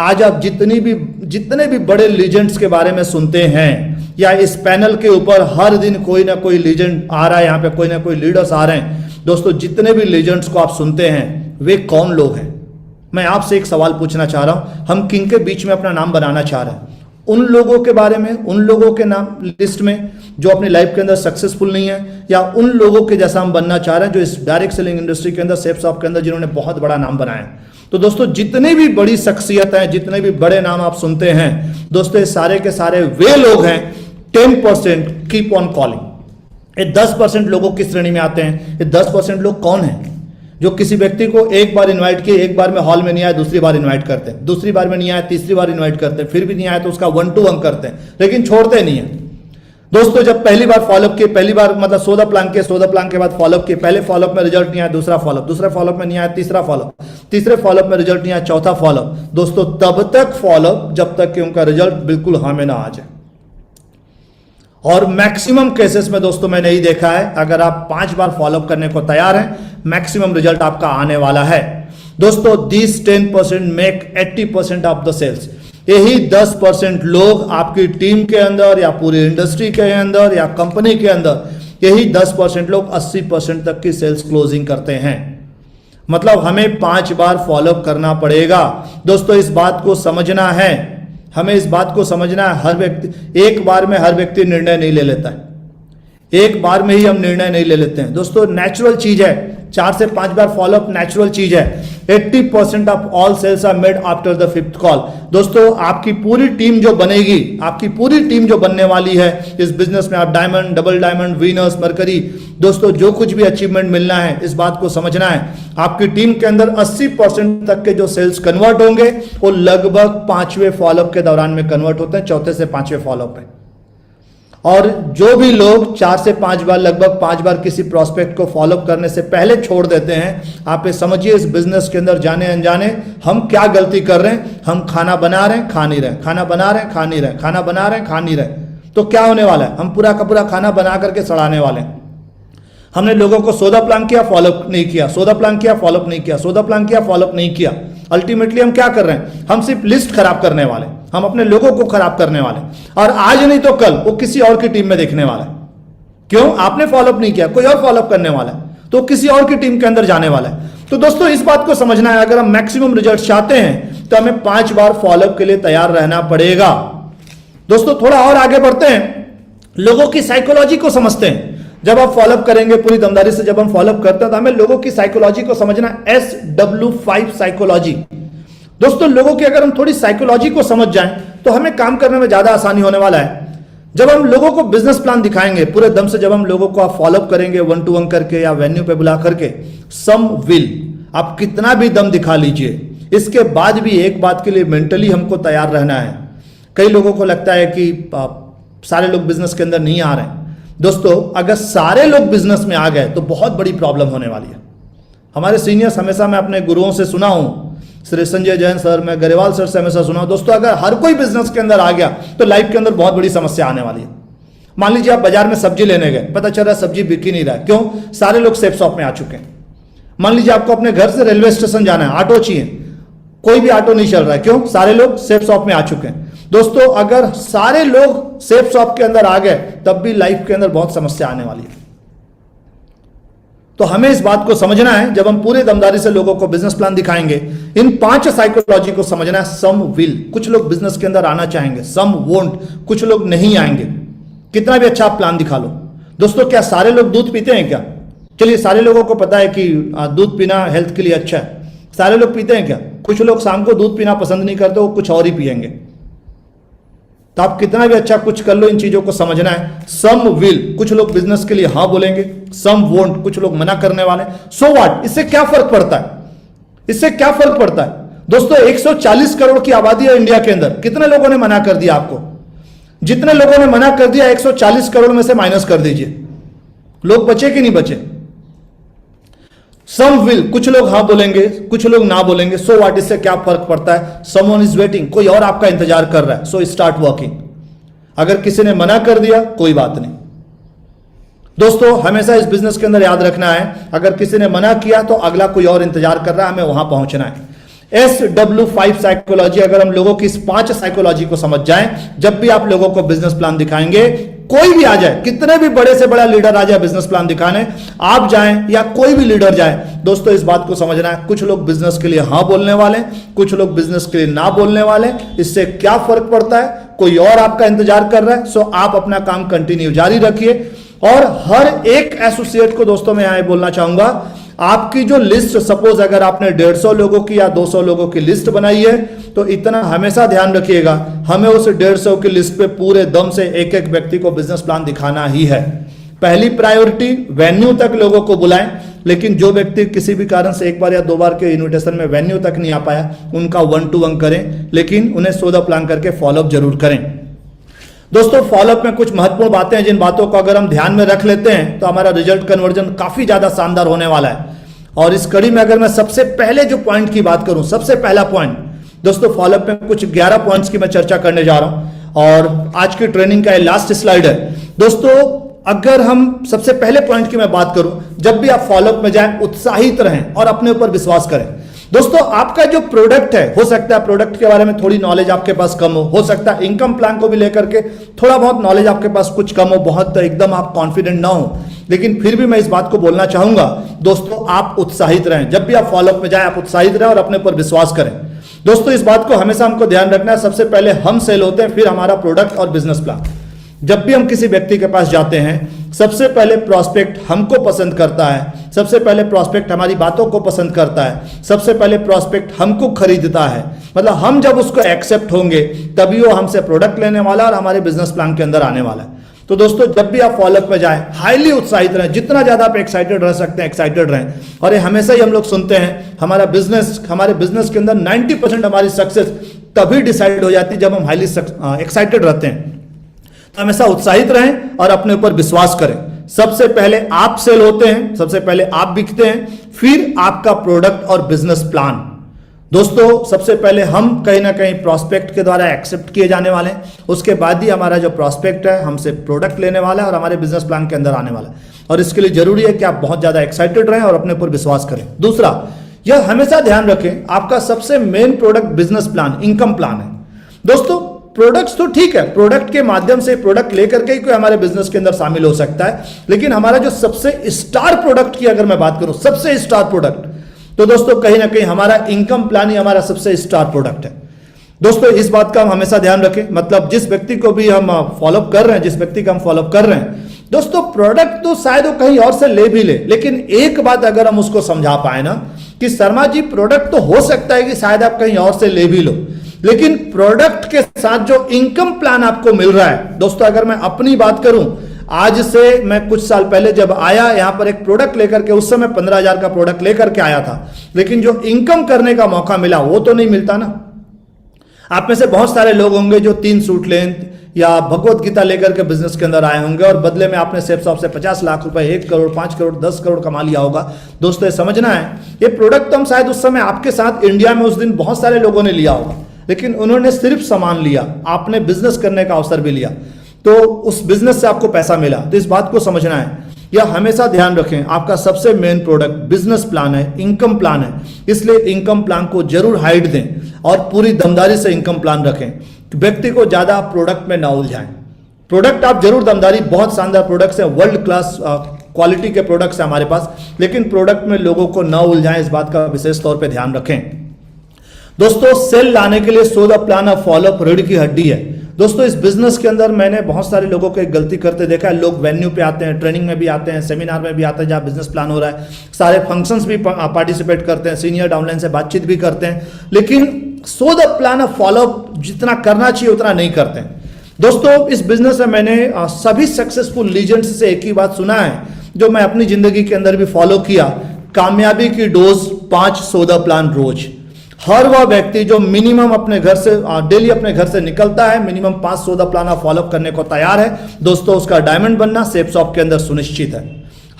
S3: आज आप जितने भी बड़े लीजेंड्स के बारे में सुनते हैं, या इस पैनल के ऊपर हर दिन कोई ना कोई लीजेंड आ रहा है, यहाँ पे कोई ना कोई लीडर्स आ रहे हैं, दोस्तों जितने भी लीजेंड्स को आप सुनते हैं वे कौन लोग हैं? मैं आपसे एक सवाल पूछना चाह रहा हूं, हम किन के बीच में अपना नाम बनाना चाह रहे हैं? उन लोगों के बारे में, उन लोगों के नाम लिस्ट में जो अपनी लाइफ के अंदर सक्सेसफुल नहीं है, या उन लोगों के जैसा हम बनना चाह रहे हैं जो इस डायरेक्ट सेलिंग इंडस्ट्री के अंदर, सेफ शॉप के अंदर जिन्होंने बहुत बड़ा नाम बनाया है? तो दोस्तों जितने भी बड़ी शख्सियत हैं, जितने भी बड़े नाम आप सुनते हैं दोस्तों, ये सारे के सारे वे लोग हैं 10% कीप ऑन कॉलिंग। ये 10% लोगों की श्रेणी में आते हैं। ये 10% लोग कौन हैं? जो किसी व्यक्ति को एक बार इनवाइट किए, एक बार में हॉल में नहीं आया, दूसरी बार इनवाइट करते हैं, दूसरी बार में नहीं आया, तीसरी बार इनवाइट करते हैं, फिर भी नहीं आया तो उसका 1-to-1 करते हैं, लेकिन छोड़ते नहीं है। दोस्तों जब पहली बार फॉलोअप किए, पहली बार मतलब सौदा प्लान किए, सौदा प्लान के बाद फॉलोअप किए, पहले फॉलोअप में रिजल्ट नहीं आया, दूसरा फॉलोअप, दूसरे फॉलोअप में नहीं आया, तीसरा फॉलोअप, तीसरे फॉलोअप में रिजल्ट नहीं आया, चौथा फॉलोअप, दोस्तों तब तक फॉलोअप जब तक कि उनका रिजल्ट बिल्कुल हाँ में ना आ जाए। और मैक्सिमम केसेस में दोस्तों मैंने यही देखा है, अगर आप 5 बार फॉलोअप करने को तैयार हैं, मैक्सिमम रिजल्ट आपका आने वाला है। दोस्तों this 10% make 80% of the sales. यही 10% लोग आपकी टीम के अंदर या पूरी इंडस्ट्री के अंदर या कंपनी के अंदर, यही 10% लोग 80% तक की सेल्स क्लोजिंग करते हैं। मतलब हमें 5 बार फॉलोअप करना पड़ेगा। दोस्तों इस बात को समझना है, हमें इस बात को समझना है, हर व्यक्ति एक बार में हर व्यक्ति निर्णय नहीं ले लेता है, एक बार में ही हम निर्णय नहीं ले लेते हैं। दोस्तों नेचुरल चीज है, 4 से 5 बार फॉलोअप नेचुरल चीज है। 80% of all sales are made after the 5th call. दोस्तों आपकी पूरी टीम जो बनेगी, आपकी पूरी टीम जो बनने वाली है इस बिजनेस में, आप diamond, double diamond, Venus, mercury, दोस्तों जो कुछ भी अचीवमेंट मिलना है, इस बात को समझना है, आपकी टीम के अंदर 80% तक के जो सेल्स कन्वर्ट होंगे वो लगभग 5वें फॉलोअप के दौरान में कन्वर्ट होते हैं, 4थे से 5वें फॉलोअप में। और जो भी लोग 4 से 5 बार, लगभग 5 बार किसी प्रोस्पेक्ट को फॉलोअप करने से पहले छोड़ देते हैं, आप ये समझिए इस बिजनेस के अंदर जाने अनजाने हम क्या गलती कर रहे हैं। हम खाना बना रहे हैं, खा नहीं रहे, खाना बना रहे हैं, खा नहीं रहे, खाना बना रहे हैं, खा नहीं रहे, तो क्या होने वाला है? हम पूरा का पूरा खाना बना करके सड़ाने वाले हैं। हमने लोगों को सौदा प्लान किया, फॉलोअप नहीं किया, सौदा प्लान किया, फॉलोअप नहीं किया, सौदा प्लान किया, फॉलोअप नहीं किया। अल्टीमेटली हम क्या कर रहे हैं? हम सिर्फ लिस्ट खराब करने वाले, हम अपने लोगों को खराब करने वाले, और आज नहीं तो कल वो किसी और की टीम में देखने वाला है। क्यों? आपने फॉलोअप नहीं किया, कोई और फॉलोअप करने वाला है, तो किसी और की टीम के अंदर जाने वाला है। तो दोस्तों इस बात को समझना है, अगर हम मैक्सिमम रिजल्ट चाहते हैं तो हमें 5 बार फॉलोअप के लिए तैयार रहना पड़ेगा। दोस्तों थोड़ा और आगे बढ़ते हैं, लोगों की साइकोलॉजी को समझते हैं। जब आप फॉलोअप करेंगे पूरी दमदारी से, जब हम फॉलोअप करते हैं तो हमें लोगों की साइकोलॉजी को समझना, SW5 साइकोलॉजी। दोस्तों लोगों की अगर हम थोड़ी साइकोलॉजी को समझ जाएं तो हमें काम करने में ज्यादा आसानी होने वाला है। जब हम लोगों को बिजनेस प्लान दिखाएंगे पूरे दम से, जब हम लोगों को आप फॉलोअप करेंगे 1-to-1 करके या वेन्यू पे बुला करके, सम विल, आप कितना भी दम दिखा लीजिए, इसके बाद भी एक बात के लिए मेंटली हमको तैयार रहना है। कई लोगों को लगता है कि सारे लोग बिजनेस के अंदर नहीं आ रहे हैं। दोस्तों अगर सारे लोग बिजनेस में आ गए तो बहुत बड़ी प्रॉब्लम होने वाली है। हमारे सीनियर्स, हमेशा मैं अपने गुरुओं से सुना हूं, श्री संजय जैन सर, मैं गरेवाल सर से हमेशा सुना हूं, दोस्तों अगर हर कोई बिजनेस के अंदर आ गया तो लाइफ के अंदर बहुत बड़ी समस्या आने वाली है। मान लीजिए आप बाजार में सब्जी लेने गए, पता चल रहा है सब्जी बिक ही नहीं रहा है। क्यों? सारे लोग सेफ शॉप में आ चुके हैं। मान लीजिए आपको अपने घर से रेलवे स्टेशन जाना है, ऑटो चाहिए, कोई भी ऑटो नहीं चल रहा है, क्यों? सारे लोग सेफ शॉप में आ चुके हैं। दोस्तों अगर सारे लोग सेफ शॉप के अंदर आ गए तब भी लाइफ के अंदर बहुत समस्या आने वाली है। तो हमें इस बात को समझना है, जब हम पूरे दमदारी से लोगों को बिजनेस प्लान दिखाएंगे, इन 5 साइकोलॉजी को समझना है। सम विल, कुछ लोग बिजनेस के अंदर आना चाहेंगे, सम वोंट, कुछ लोग नहीं आएंगे। कितना भी अच्छा आप प्लान दिखा लो। दोस्तों क्या सारे लोग दूध पीते हैं क्या? चलिए, सारे लोगों को पता है कि दूध पीना हेल्थ के लिए अच्छा है, सारे लोग पीते हैं क्या? कुछ लोग शाम को दूध पीना पसंद नहीं करते, वो कुछ और ही पिएंगे। तो आप कितना भी अच्छा कुछ कर लो, इन चीजों को समझना है। सम विल, कुछ लोग बिजनेस के लिए हाँ बोलेंगे, सम वोंट, कुछ लोग मना करने वाले। सो व्हाट, इससे क्या फर्क पड़ता है? इससे क्या फर्क पड़ता है? दोस्तों 140 करोड़ की आबादी है इंडिया के अंदर, कितने लोगों ने मना कर दिया आपको? जितने लोगों ने मना कर दिया 140 करोड़ में से माइनस कर दीजिए, लोग बचे कि नहीं बचे? सम विल, कुछ लोग हाँ बोलेंगे, कुछ लोग ना बोलेंगे। सो व्हाट, इससे क्या फर्क पड़ता है? समवन इज वेटिंग, कोई और आपका इंतजार कर रहा है, सो स्टार्ट वर्किंग। अगर किसी ने मना कर दिया कोई बात नहीं। दोस्तों हमेशा इस बिजनेस के अंदर याद रखना है, अगर किसी ने मना किया तो अगला कोई और इंतजार कर रहा है, हमें वहां पहुंचना है। SW5 साइकोलॉजी, अगर हम लोगों की इस 5 साइकोलॉजी को समझ जाएं, जब भी आप लोगों को बिजनेस प्लान दिखाएंगे, कोई भी आ जाए, कितने भी बड़े से बड़ा लीडर आ जाए बिजनेस प्लान दिखाने, आप जाएं या कोई भी लीडर जाए, दोस्तों इस बात को समझना है, कुछ लोग बिजनेस के लिए हाँ बोलने वाले, कुछ लोग बिजनेस के लिए ना बोलने वाले। इससे क्या फर्क पड़ता है? कोई और आपका इंतजार कर रहा है, सो आप अपना काम कंटिन्यू जारी रखिए। और हर एक एसोसिएट को दोस्तों मैं यहां बोलना चाहूंगा, आपकी जो लिस्ट, सपोज अगर आपने 150 लोगों की या 200 लोगों की लिस्ट बनाई है, तो इतना हमेशा ध्यान रखिएगा, हमें उस 150 की लिस्ट पे पूरे दम से एक एक व्यक्ति को बिजनेस प्लान दिखाना ही है। पहली प्रायोरिटी, वेन्यू तक लोगों को बुलाएं, लेकिन जो व्यक्ति किसी भी कारण से एक बार या 2 बार के इन्विटेशन में वेन्यू तक नहीं आ पाया, उनका 1-to-1 करें, लेकिन उन्हें सौदा प्लान करके फॉलोअप जरूर करें। दोस्तों फॉलोअप में कुछ महत्वपूर्ण बातें हैं, जिन बातों को अगर हम ध्यान में रख लेते हैं तो हमारा रिजल्ट कन्वर्जन काफी ज्यादा शानदार होने वाला है। और इस कड़ी में अगर मैं सबसे पहले जो पॉइंट की बात करूं, सबसे पहला पॉइंट दोस्तों, फॉलोअप में कुछ 11 पॉइंट्स की मैं चर्चा करने जा रहा हूं और आज की ट्रेनिंग का ये लास्ट स्लाइड है। दोस्तों अगर हम सबसे पहले पॉइंट की मैं बात करूं, जब भी आप फॉलोअप में जाएं उत्साहित रहें और अपने ऊपर विश्वास करें। दोस्तों आपका जो प्रोडक्ट है, हो सकता है प्रोडक्ट के बारे में थोड़ी नॉलेज आपके पास कम हो सकता है इनकम प्लान को भी लेकर के थोड़ा बहुत नॉलेज आपके पास कुछ कम हो, बहुत एकदम आप कॉन्फिडेंट ना हो, लेकिन फिर भी मैं इस बात को बोलना चाहूंगा दोस्तों, आप उत्साहित रहें। जब भी आप फॉलोअप में जाएं आप उत्साहित रहें और अपने ऊपर विश्वास करें। दोस्तों इस बात को हमेशा हमको ध्यान रखना है, सबसे पहले हम सेल होते हैं, फिर हमारा प्रोडक्ट और बिजनेस प्लान। जब भी हम किसी व्यक्ति के पास जाते हैं, सबसे पहले प्रॉस्पेक्ट हमको पसंद करता है, सबसे पहले प्रॉस्पेक्ट हमारी बातों को पसंद करता है, सबसे पहले प्रॉस्पेक्ट हमको खरीदता है। मतलब हम जब उसको एक्सेप्ट होंगे तभी वो हमसे प्रोडक्ट लेने वाला और हमारे बिजनेस प्लान के अंदर आने वाला है। तो दोस्तों जब भी आप फॉलोअप में जाएं, हाईली उत्साहित रहें, जितना ज्यादा आप एक्साइटेड रह सकते हैं एक्साइटेड रहें। और ये हमेशा ही हम लोग सुनते हैं, हमारे बिजनेस के अंदर 90% हमारी सक्सेस तभी डिसाइड हो जाती है जब हम हाईली एक्साइटेड रहते हैं। तो हमेशा उत्साहित रहें और अपने ऊपर विश्वास करें। सबसे पहले आप सेल होते हैं, सबसे पहले आप बिकते हैं, फिर आपका प्रोडक्ट और बिजनेस प्लान। दोस्तों सबसे पहले हम कहीं ना कहीं प्रॉस्पेक्ट के द्वारा एक्सेप्ट किए जाने वाले हैं, उसके बाद ही हमारा जो प्रॉस्पेक्ट है हमसे प्रोडक्ट लेने वाला है और हमारे बिजनेस प्लान के अंदर आने वाला है। और इसके लिए जरूरी है कि आप बहुत ज्यादा एक्साइटेड रहें और अपने ऊपर विश्वास करें। दूसरा, यह हमेशा ध्यान रखें, आपका सबसे main product business plan, income plan है। दोस्तों प्रोडक्ट्स तो ठीक है, प्रोडक्ट के माध्यम से प्रोडक्ट लेकर के ही कोई हमारे बिजनेस के अंदर शामिल हो सकता है, लेकिन हमारा जो सबसे स्टार प्रोडक्ट की अगर मैं बात करूं, सबसे स्टार प्रोडक्ट, तो दोस्तों कहीं ना कहीं हमारा इनकम प्लान ही हमारा सबसे स्टार प्रोडक्ट है। दोस्तों इस बात का हम हमेशा ध्यान रखें, मतलब जिस व्यक्ति को भी हम फॉलोअप कर रहे हैं, जिस व्यक्ति का हम फॉलोअप कर रहे हैं, दोस्तों प्रोडक्ट तो शायद वो कहीं और से ले भी ले, लेकिन एक बात अगर हम उसको समझा पाए ना कि शर्मा जी प्रोडक्ट तो हो सकता है कि शायद आप कहीं और से ले भी लो, लेकिन प्रोडक्ट के साथ जो इनकम प्लान आपको मिल रहा है। दोस्तों अगर मैं अपनी बात करूं, आज से मैं कुछ साल पहले जब आया यहां पर एक प्रोडक्ट लेकर के, उस समय 15,000 का प्रोडक्ट लेकर के आया था, लेकिन जो इनकम करने का मौका मिला वो तो नहीं मिलता ना। आप में से बहुत सारे लोग होंगे जो 3 सूट लेंथ या भगवत गीता लेकर के बिजनेस के अंदर आए होंगे और बदले में आपने सेफ शॉप से 50 लाख रुपए, 1 करोड़, 5 करोड़, 10 करोड़ कमा लिया होगा। दोस्तों ये समझना है, ये प्रोडक्ट तो हम शायद उस समय आपके साथ इंडिया में उस दिन बहुत सारे लोगों ने लिया होगा, लेकिन उन्होंने सिर्फ सामान लिया, आपने बिजनेस करने का अवसर भी लिया, तो उस बिजनेस से आपको पैसा मिला। तो इस बात को समझना है, या हमेशा ध्यान रखें आपका सबसे मेन प्रोडक्ट बिजनेस प्लान है, इनकम प्लान है, इसलिए इनकम प्लान को जरूर हाइड दें और पूरी दमदारी से इनकम प्लान रखें। व्यक्ति को ज्यादा प्रोडक्ट में ना उलझाएं। प्रोडक्ट आप जरूर दमदारी, बहुत शानदार प्रोडक्ट्स है, वर्ल्ड क्लास क्वालिटी के प्रोडक्ट्स है हमारे पास, लेकिन प्रोडक्ट में लोगों को ना उलझाएं, इस बात का विशेष तौर पे ध्यान रखें। दोस्तों सेल लाने के लिए so the plan of follow up रीढ़ की हड्डी है। दोस्तों इस बिजनेस के अंदर मैंने बहुत सारे लोगों को एक गलती करते देखा है। लोग वेन्यू पे आते हैं, ट्रेनिंग में भी आते हैं, सेमिनार में भी आते हैं जहाँ बिजनेस प्लान हो रहा है, सारे फंक्शंस भी पार्टिसिपेट करते हैं, सीनियर डाउनलाइन से बातचीत भी करते हैं, लेकिन so the plan of follow up जितना करना चाहिए उतना नहीं करते हैं। दोस्तों इस बिजनेस में मैंने सभी सक्सेसफुल लीजेंड्स से एक ही बात सुना है जो मैं अपनी जिंदगी के अंदर भी फॉलो किया, कामयाबी की डोज 5 सो द प्लान रोज। हर वह व्यक्ति जो मिनिमम अपने घर से डेली अपने घर से निकलता है, मिनिमम 5 सौ द प्लान फॉलोअप करने को तैयार है, दोस्तों उसका डायमंड बनना सेफ शॉप के अंदर सुनिश्चित है।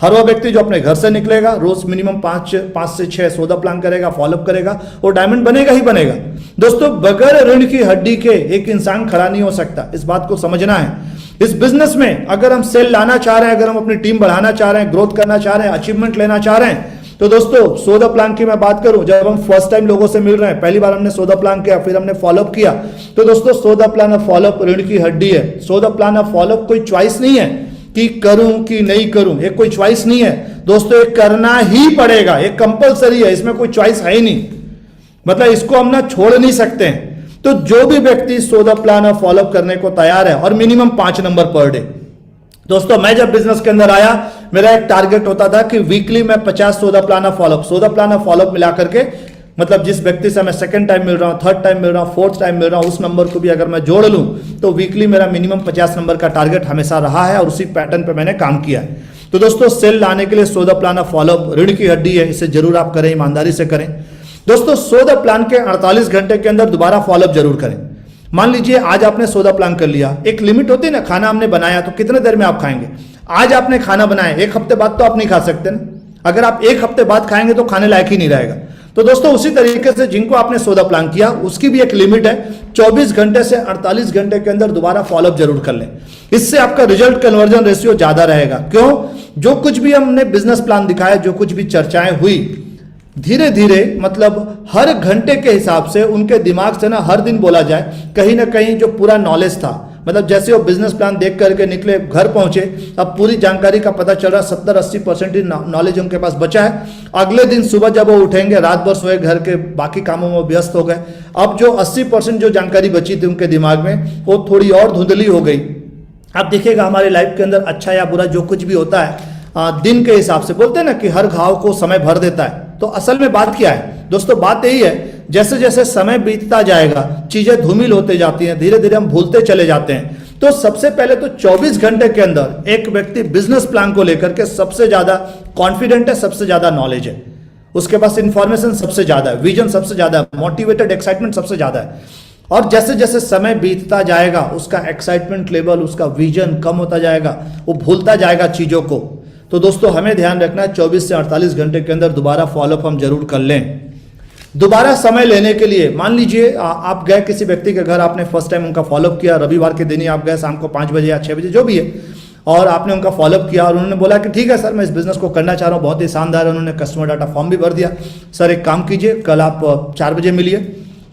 S3: हर वह व्यक्ति जो अपने घर से निकलेगा, रोज मिनिमम 5 से 6 सौ द प्लान करेगा, फॉलोअप करेगा, वो डायमंड बनेगा ही बनेगा। दोस्तों बगैर रीढ़ की हड्डी के एक इंसान खड़ा नहीं हो सकता, इस बात को समझना है। इस बिजनेस में अगर हम सेल लाना चाह रहे हैं, अगर हम अपनी टीम बढ़ाना चाह रहे हैं, ग्रोथ करना चाह रहे हैं, अचीवमेंट लेना चाह रहे हैं, तो दोस्तों सो द प्लान की मैं बात करूं, जब हम फर्स्ट टाइम लोगों से मिल रहे हैं, पहली बार हमने सो द प्लान किया, फिर हमने फॉलोअप किया, तो दोस्तों so the plan of follow up रीढ़ की हड्डी है। So the plan of follow up कोई चॉइस नहीं है कि करूं कि नहीं करूं, एक कोई चॉइस नहीं है दोस्तों, एक करना ही पड़ेगा, एक कंपलसरी है, इसमें कोई चॉइस है ही नहीं, मतलब इसको हम ना छोड़ नहीं सकते हैं। तो जो भी व्यक्ति so the plan of follow up करने को तैयार है और मिनिमम 5 नंबर पर डे, दोस्तों मैं जब बिजनेस के अंदर आया मेरा एक टारगेट होता था कि वीकली मैं 50 so the plan of follow up मिला करके, मतलब जिस व्यक्ति से मैं सेकंड टाइम मिल रहा हूं, थर्ड टाइम मिल रहा हूं, फोर्थ टाइम मिल रहा हूं, उस नंबर को भी अगर मैं जोड़ लूं तो वीकली मेरा मिनिमम 50 नंबर का टारगेट हमेशा रहा है और उसी पैटर्न पे मैंने काम किया है। तो दोस्तों सेल लाने के लिए so the plan of follow up रीढ़ की हड्डी है, इसे जरूर आप करें, ईमानदारी से करें। दोस्तों सो द प्लान के 48 घंटे के अंदर दोबारा फॉलोअप जरूर करें। मान लीजिए आज आपने सो द प्लान कर लिया, एक लिमिट होती है ना, खाना हमने बनाया तो कितने देर में आप खाएंगे। आज आपने खाना बनाया, एक हफ्ते बाद तो आप नहीं खा सकते ना, अगर आप एक हफ्ते बाद खाएंगे तो खाने लायक ही नहीं रहेगा। तो दोस्तों उसी तरीके से जिनको आपने सो द प्लान किया उसकी भी एक लिमिट है, 24 घंटे से 48 घंटे के अंदर दोबारा फॉलोअप जरूर कर लें, इससे आपका रिजल्ट कन्वर्जन रेशियो ज्यादा रहेगा। क्यों? जो कुछ भी हमने बिजनेस प्लान दिखाया, जो कुछ भी चर्चाएं हुई, धीरे धीरे मतलब हर घंटे के हिसाब से उनके दिमाग से ना हर दिन बोला जाए, कहीं ना कहीं जो पूरा नॉलेज था, मतलब जैसे वो बिजनेस प्लान देख करके निकले, घर पहुंचे, अब पूरी जानकारी का पता चल रहा 70-80% नॉलेज उनके पास बचा है। अगले दिन सुबह जब वो उठेंगे, रात भर सोए, घर के बाकी कामों में व्यस्त हो गए, अब जो 80% जो जानकारी बची थी उनके दिमाग में वो थोड़ी और धुंधली हो गई। आप देखिएगा हमारे लाइफ के अंदर अच्छा या बुरा जो कुछ भी होता है दिन के हिसाब से, बोलते हैं ना कि हर घाव को समय भर देता है, तो असल में बात क्या है दोस्तों, बात यही है जैसे जैसे समय बीतता जाएगा चीजें धूमिल होते जाती हैं, धीरे धीरे हम भूलते चले जाते हैं। तो सबसे पहले तो 24 घंटे के अंदर एक व्यक्ति बिजनेस प्लान को लेकर के सबसे ज्यादा कॉन्फिडेंट है, सबसे ज्यादा नॉलेज है, उसके पास इंफॉर्मेशन सबसे ज्यादा है, विजन सबसे ज्यादा है, मोटिवेटेड एक्साइटमेंट सबसे ज्यादा है। और जैसे जैसे समय बीतता जाएगा उसका एक्साइटमेंट लेवल, उसका विजन कम होता जाएगा, वो भूलता जाएगा चीजों को। तो दोस्तों हमें ध्यान रखना है 24 से 48 घंटे के अंदर दोबारा फॉलोअप हम जरूर कर लें। दोबारा समय लेने के लिए मान लीजिए आप गए किसी व्यक्ति के घर, आपने फर्स्ट टाइम उनका फॉलोअप किया, रविवार के दिन ही आप गए, शाम को 5 बजे या 6 बजे जो भी है, और आपने उनका फॉलोअप किया और उन्होंने बोला कि ठीक है सर मैं इस बिजनेस को करना चाह रहा हूँ, बहुत ही शानदार है, उन्होंने कस्टमर डाटा फॉर्म भी भर दिया। सर एक काम कीजिए, कल आप 4 बजे मिलिए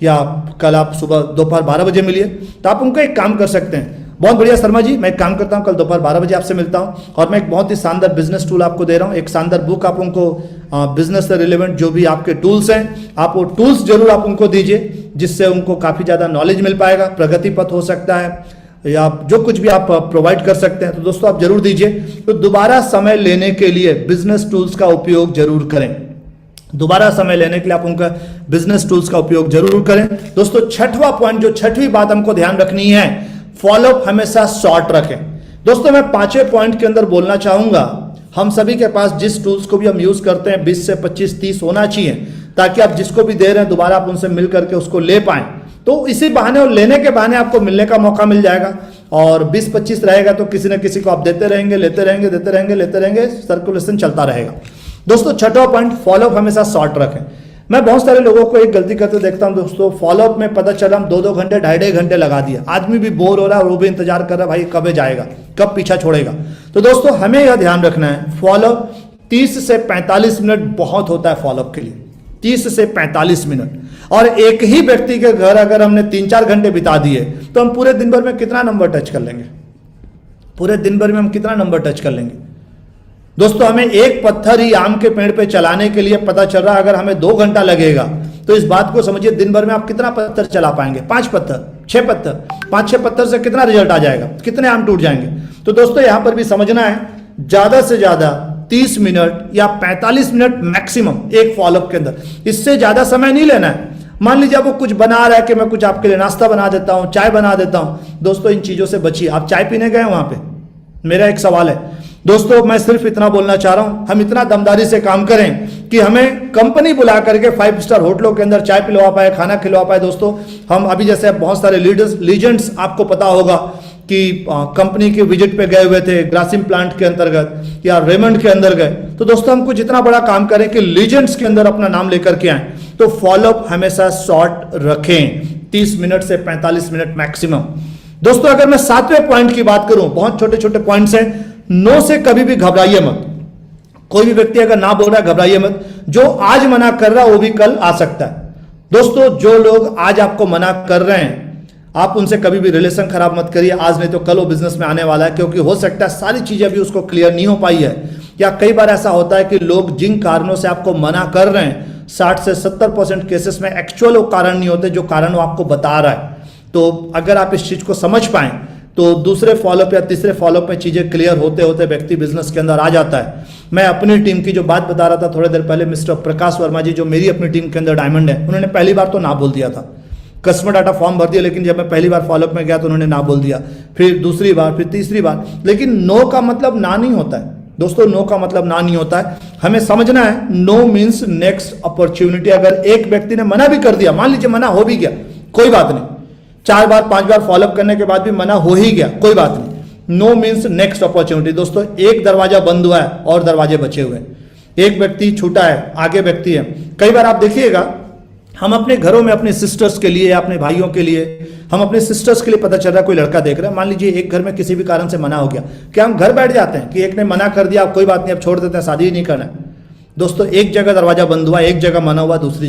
S3: या कल आप सुबह दोपहर 12 बजे मिलिए। तो आप उनको एक काम कर सकते हैं, बहुत बढ़िया शर्मा जी, मैं एक काम करता हूं, कल दोपहर 12 बजे आपसे मिलता हूं और मैं एक बहुत ही शानदार बिजनेस टूल आपको दे रहा हूं, एक शानदार बुक आप उनको बिजनेस से रिलेवेंट जो भी आपके टूल्स हैं, आप वो टूल्स जरूर आप उनको दीजिए, जिससे उनको काफी ज्यादा नॉलेज मिल पाएगा, प्रगति पथ हो सकता है या जो कुछ भी आप प्रोवाइड कर सकते हैं, तो दोस्तों आप जरूर दीजिए। तो दोबारा समय लेने के लिए बिजनेस टूल्स का उपयोग जरूर करें, दोबारा समय लेने के लिए आप उनका बिजनेस टूल्स का उपयोग जरूर करें। दोस्तों छठवां पॉइंट, जो छठवीं बात हमको ध्यान रखनी है, फॉलोअप हमेशा शॉर्ट रखें। दोस्तों मैं 5वें पॉइंट के अंदर बोलना चाहूंगा, हम सभी के पास जिस टूल्स को भी हम यूज करते हैं 20 से 25-30 होना चाहिए, ताकि आप जिसको भी दे रहे हैं दोबारा आप उनसे मिल करके उसको ले पाएं। तो इसी बहाने और लेने के बहाने आपको मिलने का मौका मिल जाएगा, और 20-25 रहेगा तो किसी न किसी को आप देते रहेंगे, लेते रहेंगे, देते रहेंगे, लेते रहेंगे, सर्कुलेशन चलता रहेगा। दोस्तों छठवां पॉइंट, फॉलोअप हमेशा शॉर्ट रखें। मैं बहुत सारे लोगों को एक गलती करते देखता हूं दोस्तों, फॉलोअप में पता चला हम 2-2 घंटे 2.5 घंटे लगा दिया, आदमी भी बोर हो रहा है और वो भी इंतजार कर रहा है भाई कब जाएगा, कब पीछा छोड़ेगा। तो दोस्तों हमें यह ध्यान रखना है, फॉलोअप 30 से 45 मिनट बहुत होता है फॉलोअप के लिए, 30 से 45 मिनट। और एक ही व्यक्ति के घर अगर हमने 3-4 घंटे बिता दिए तो हम पूरे दिन भर में कितना नंबर टच कर लेंगे, पूरे दिन भर में हम कितना नंबर टच कर लेंगे। दोस्तों हमें एक पत्थर ही आम के पेड़ पे चलाने के लिए पता चल रहा है अगर हमें 2 घंटा लगेगा, तो इस बात को समझिए दिन भर में आप कितना पत्थर चला पाएंगे, 5 पत्थर, 6 पत्थर, 5-6 पत्थर से कितना रिजल्ट आ जाएगा, कितने आम टूट जाएंगे। तो दोस्तों यहां पर भी समझना है, ज्यादा से ज्यादा 30 मिनट या 45 मिनट मैक्सिमम एक फॉलोअप के अंदर, इससे ज्यादा समय नहीं लेना है। मान लीजिए वो कुछ बना रहा है कि मैं कुछ आपके लिए नाश्ता बना देता हूं, चाय बना देता हूं, दोस्तों इन चीजों से बचिए। आप चाय पीने गए वहां पे, मेरा एक सवाल है दोस्तों, मैं सिर्फ इतना बोलना चाह रहा हूं, हम इतना दमदारी से काम करें कि हमें कंपनी बुला करके 5 स्टार होटलों के अंदर चाय पिलवा पाए, खाना खिलवा पाए। दोस्तों हम अभी जैसे बहुत सारे लीजेंड्स आपको पता होगा कि कंपनी के विजिट पे गए हुए थे, ग्रासिम प्लांट के अंतर्गत या रेमंड के अंदर गए। तो दोस्तों हम कुछ इतना बड़ा काम करें कि लीजेंड्स के अंदर अपना नाम लेकर के आए। तो फॉलोअप हमेशा शॉर्ट रखें, 30 मिनट से 45 मिनट मैक्सिमम। दोस्तों अगर मैं 7वें पॉइंट की बात करूं, बहुत छोटे छोटे पॉइंट्स हैं, नो से कभी भी घबराइए मत। कोई भी व्यक्ति अगर ना बोल रहा है घबराइए मत, जो आज मना कर रहा है वो भी कल आ सकता है। दोस्तों जो लोग आज आपको मना कर रहे हैं, आप उनसे कभी भी रिलेशन खराब मत करिए, आज नहीं तो कल वो बिजनेस में आने वाला है, क्योंकि हो सकता है सारी चीजें अभी उसको क्लियर नहीं हो पाई है। या कई बार ऐसा होता है कि लोग जिन कारणों से आपको मना कर रहे हैं, 60 से 70% केसेस में एक्चुअल वो कारण नहीं होते जो कारण वो आपको बता रहा है। तो अगर आप इस चीज को समझ पाएं तो दूसरे फॉलोअप या तीसरे फॉलोअप में चीजें क्लियर होते होते व्यक्ति बिजनेस के अंदर आ जाता है। मैं अपनी टीम की जो बात बता रहा था थोड़ी देर पहले, मिस्टर प्रकाश वर्मा जी जो मेरी अपनी टीम के अंदर डायमंड है, उन्होंने पहली बार तो ना बोल दिया था, कस्टमर डाटा फॉर्म भर दिया, लेकिन जब मैं पहली बार फॉलोअप में गया तो उन्होंने ना बोल दिया, फिर दूसरी बार, फिर तीसरी बार। लेकिन नो का मतलब ना नहीं होता है दोस्तों, नो का मतलब ना नहीं होता है। हमें समझना है नो मीन्स नेक्स्ट अपॉर्चुनिटी। अगर एक व्यक्ति ने मना भी कर दिया, मान लीजिए मना हो भी गया, कोई बात नहीं, 4 बार 5 बार फॉलोअप करने के बाद भी मना हो ही गया, कोई बात नहीं। No means next opportunity. दोस्तों एक दरवाजा बंद हुआ है और दरवाजे बचे हुए हैं, एक व्यक्ति छूटा है, आगे व्यक्ति है। कई बार आप देखिएगा, हम अपने घरों में अपने सिस्टर्स के लिए या अपने भाइयों के लिए, हम अपने सिस्टर्स के लिए पता चल रहा है कोई लड़का देख रहा है, मान लीजिए एक घर में किसी भी कारण से मना हो गया, क्या हम घर बैठ जाते हैं कि एक ने मना कर दिया अब कोई बात नहीं, अब छोड़ देते हैं, शादी ही नहीं करना है। दोस्तों एक जगह दरवाजा बंद हुआ, एक जगह मना हुआ, दूसरी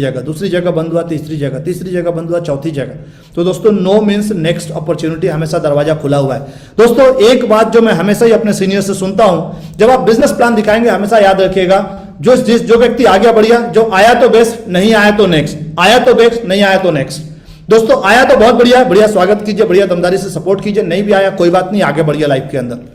S3: जगह बंद हुआ, तीसरी जगह बंद हुआ, चौथी जगह। तो दोस्तों नो मीन्स नेक्स्ट अपॉर्चुनिटी, हमेशा दरवाजा खुला हुआ है। दोस्तों एक बात जो मैं हमेशा ही अपने सीनियर से सुनता हूं, जब आप बिजनेस प्लान दिखाएंगे हमेशा याद रखिएगा, जो व्यक्ति आगे बढ़िया, जो आया तो बेस्ट, नहीं आया तो नेक्स्ट, आया तो बेस्ट, नहीं आया तो नेक्स्ट। दोस्तों आया तो बहुत बढ़िया, बढ़िया स्वागत कीजिए, बढ़िया दमदारी से सपोर्ट कीजिए, नहीं भी आया कोई बात नहीं, आगे बढ़िया लाइफ के अंदर।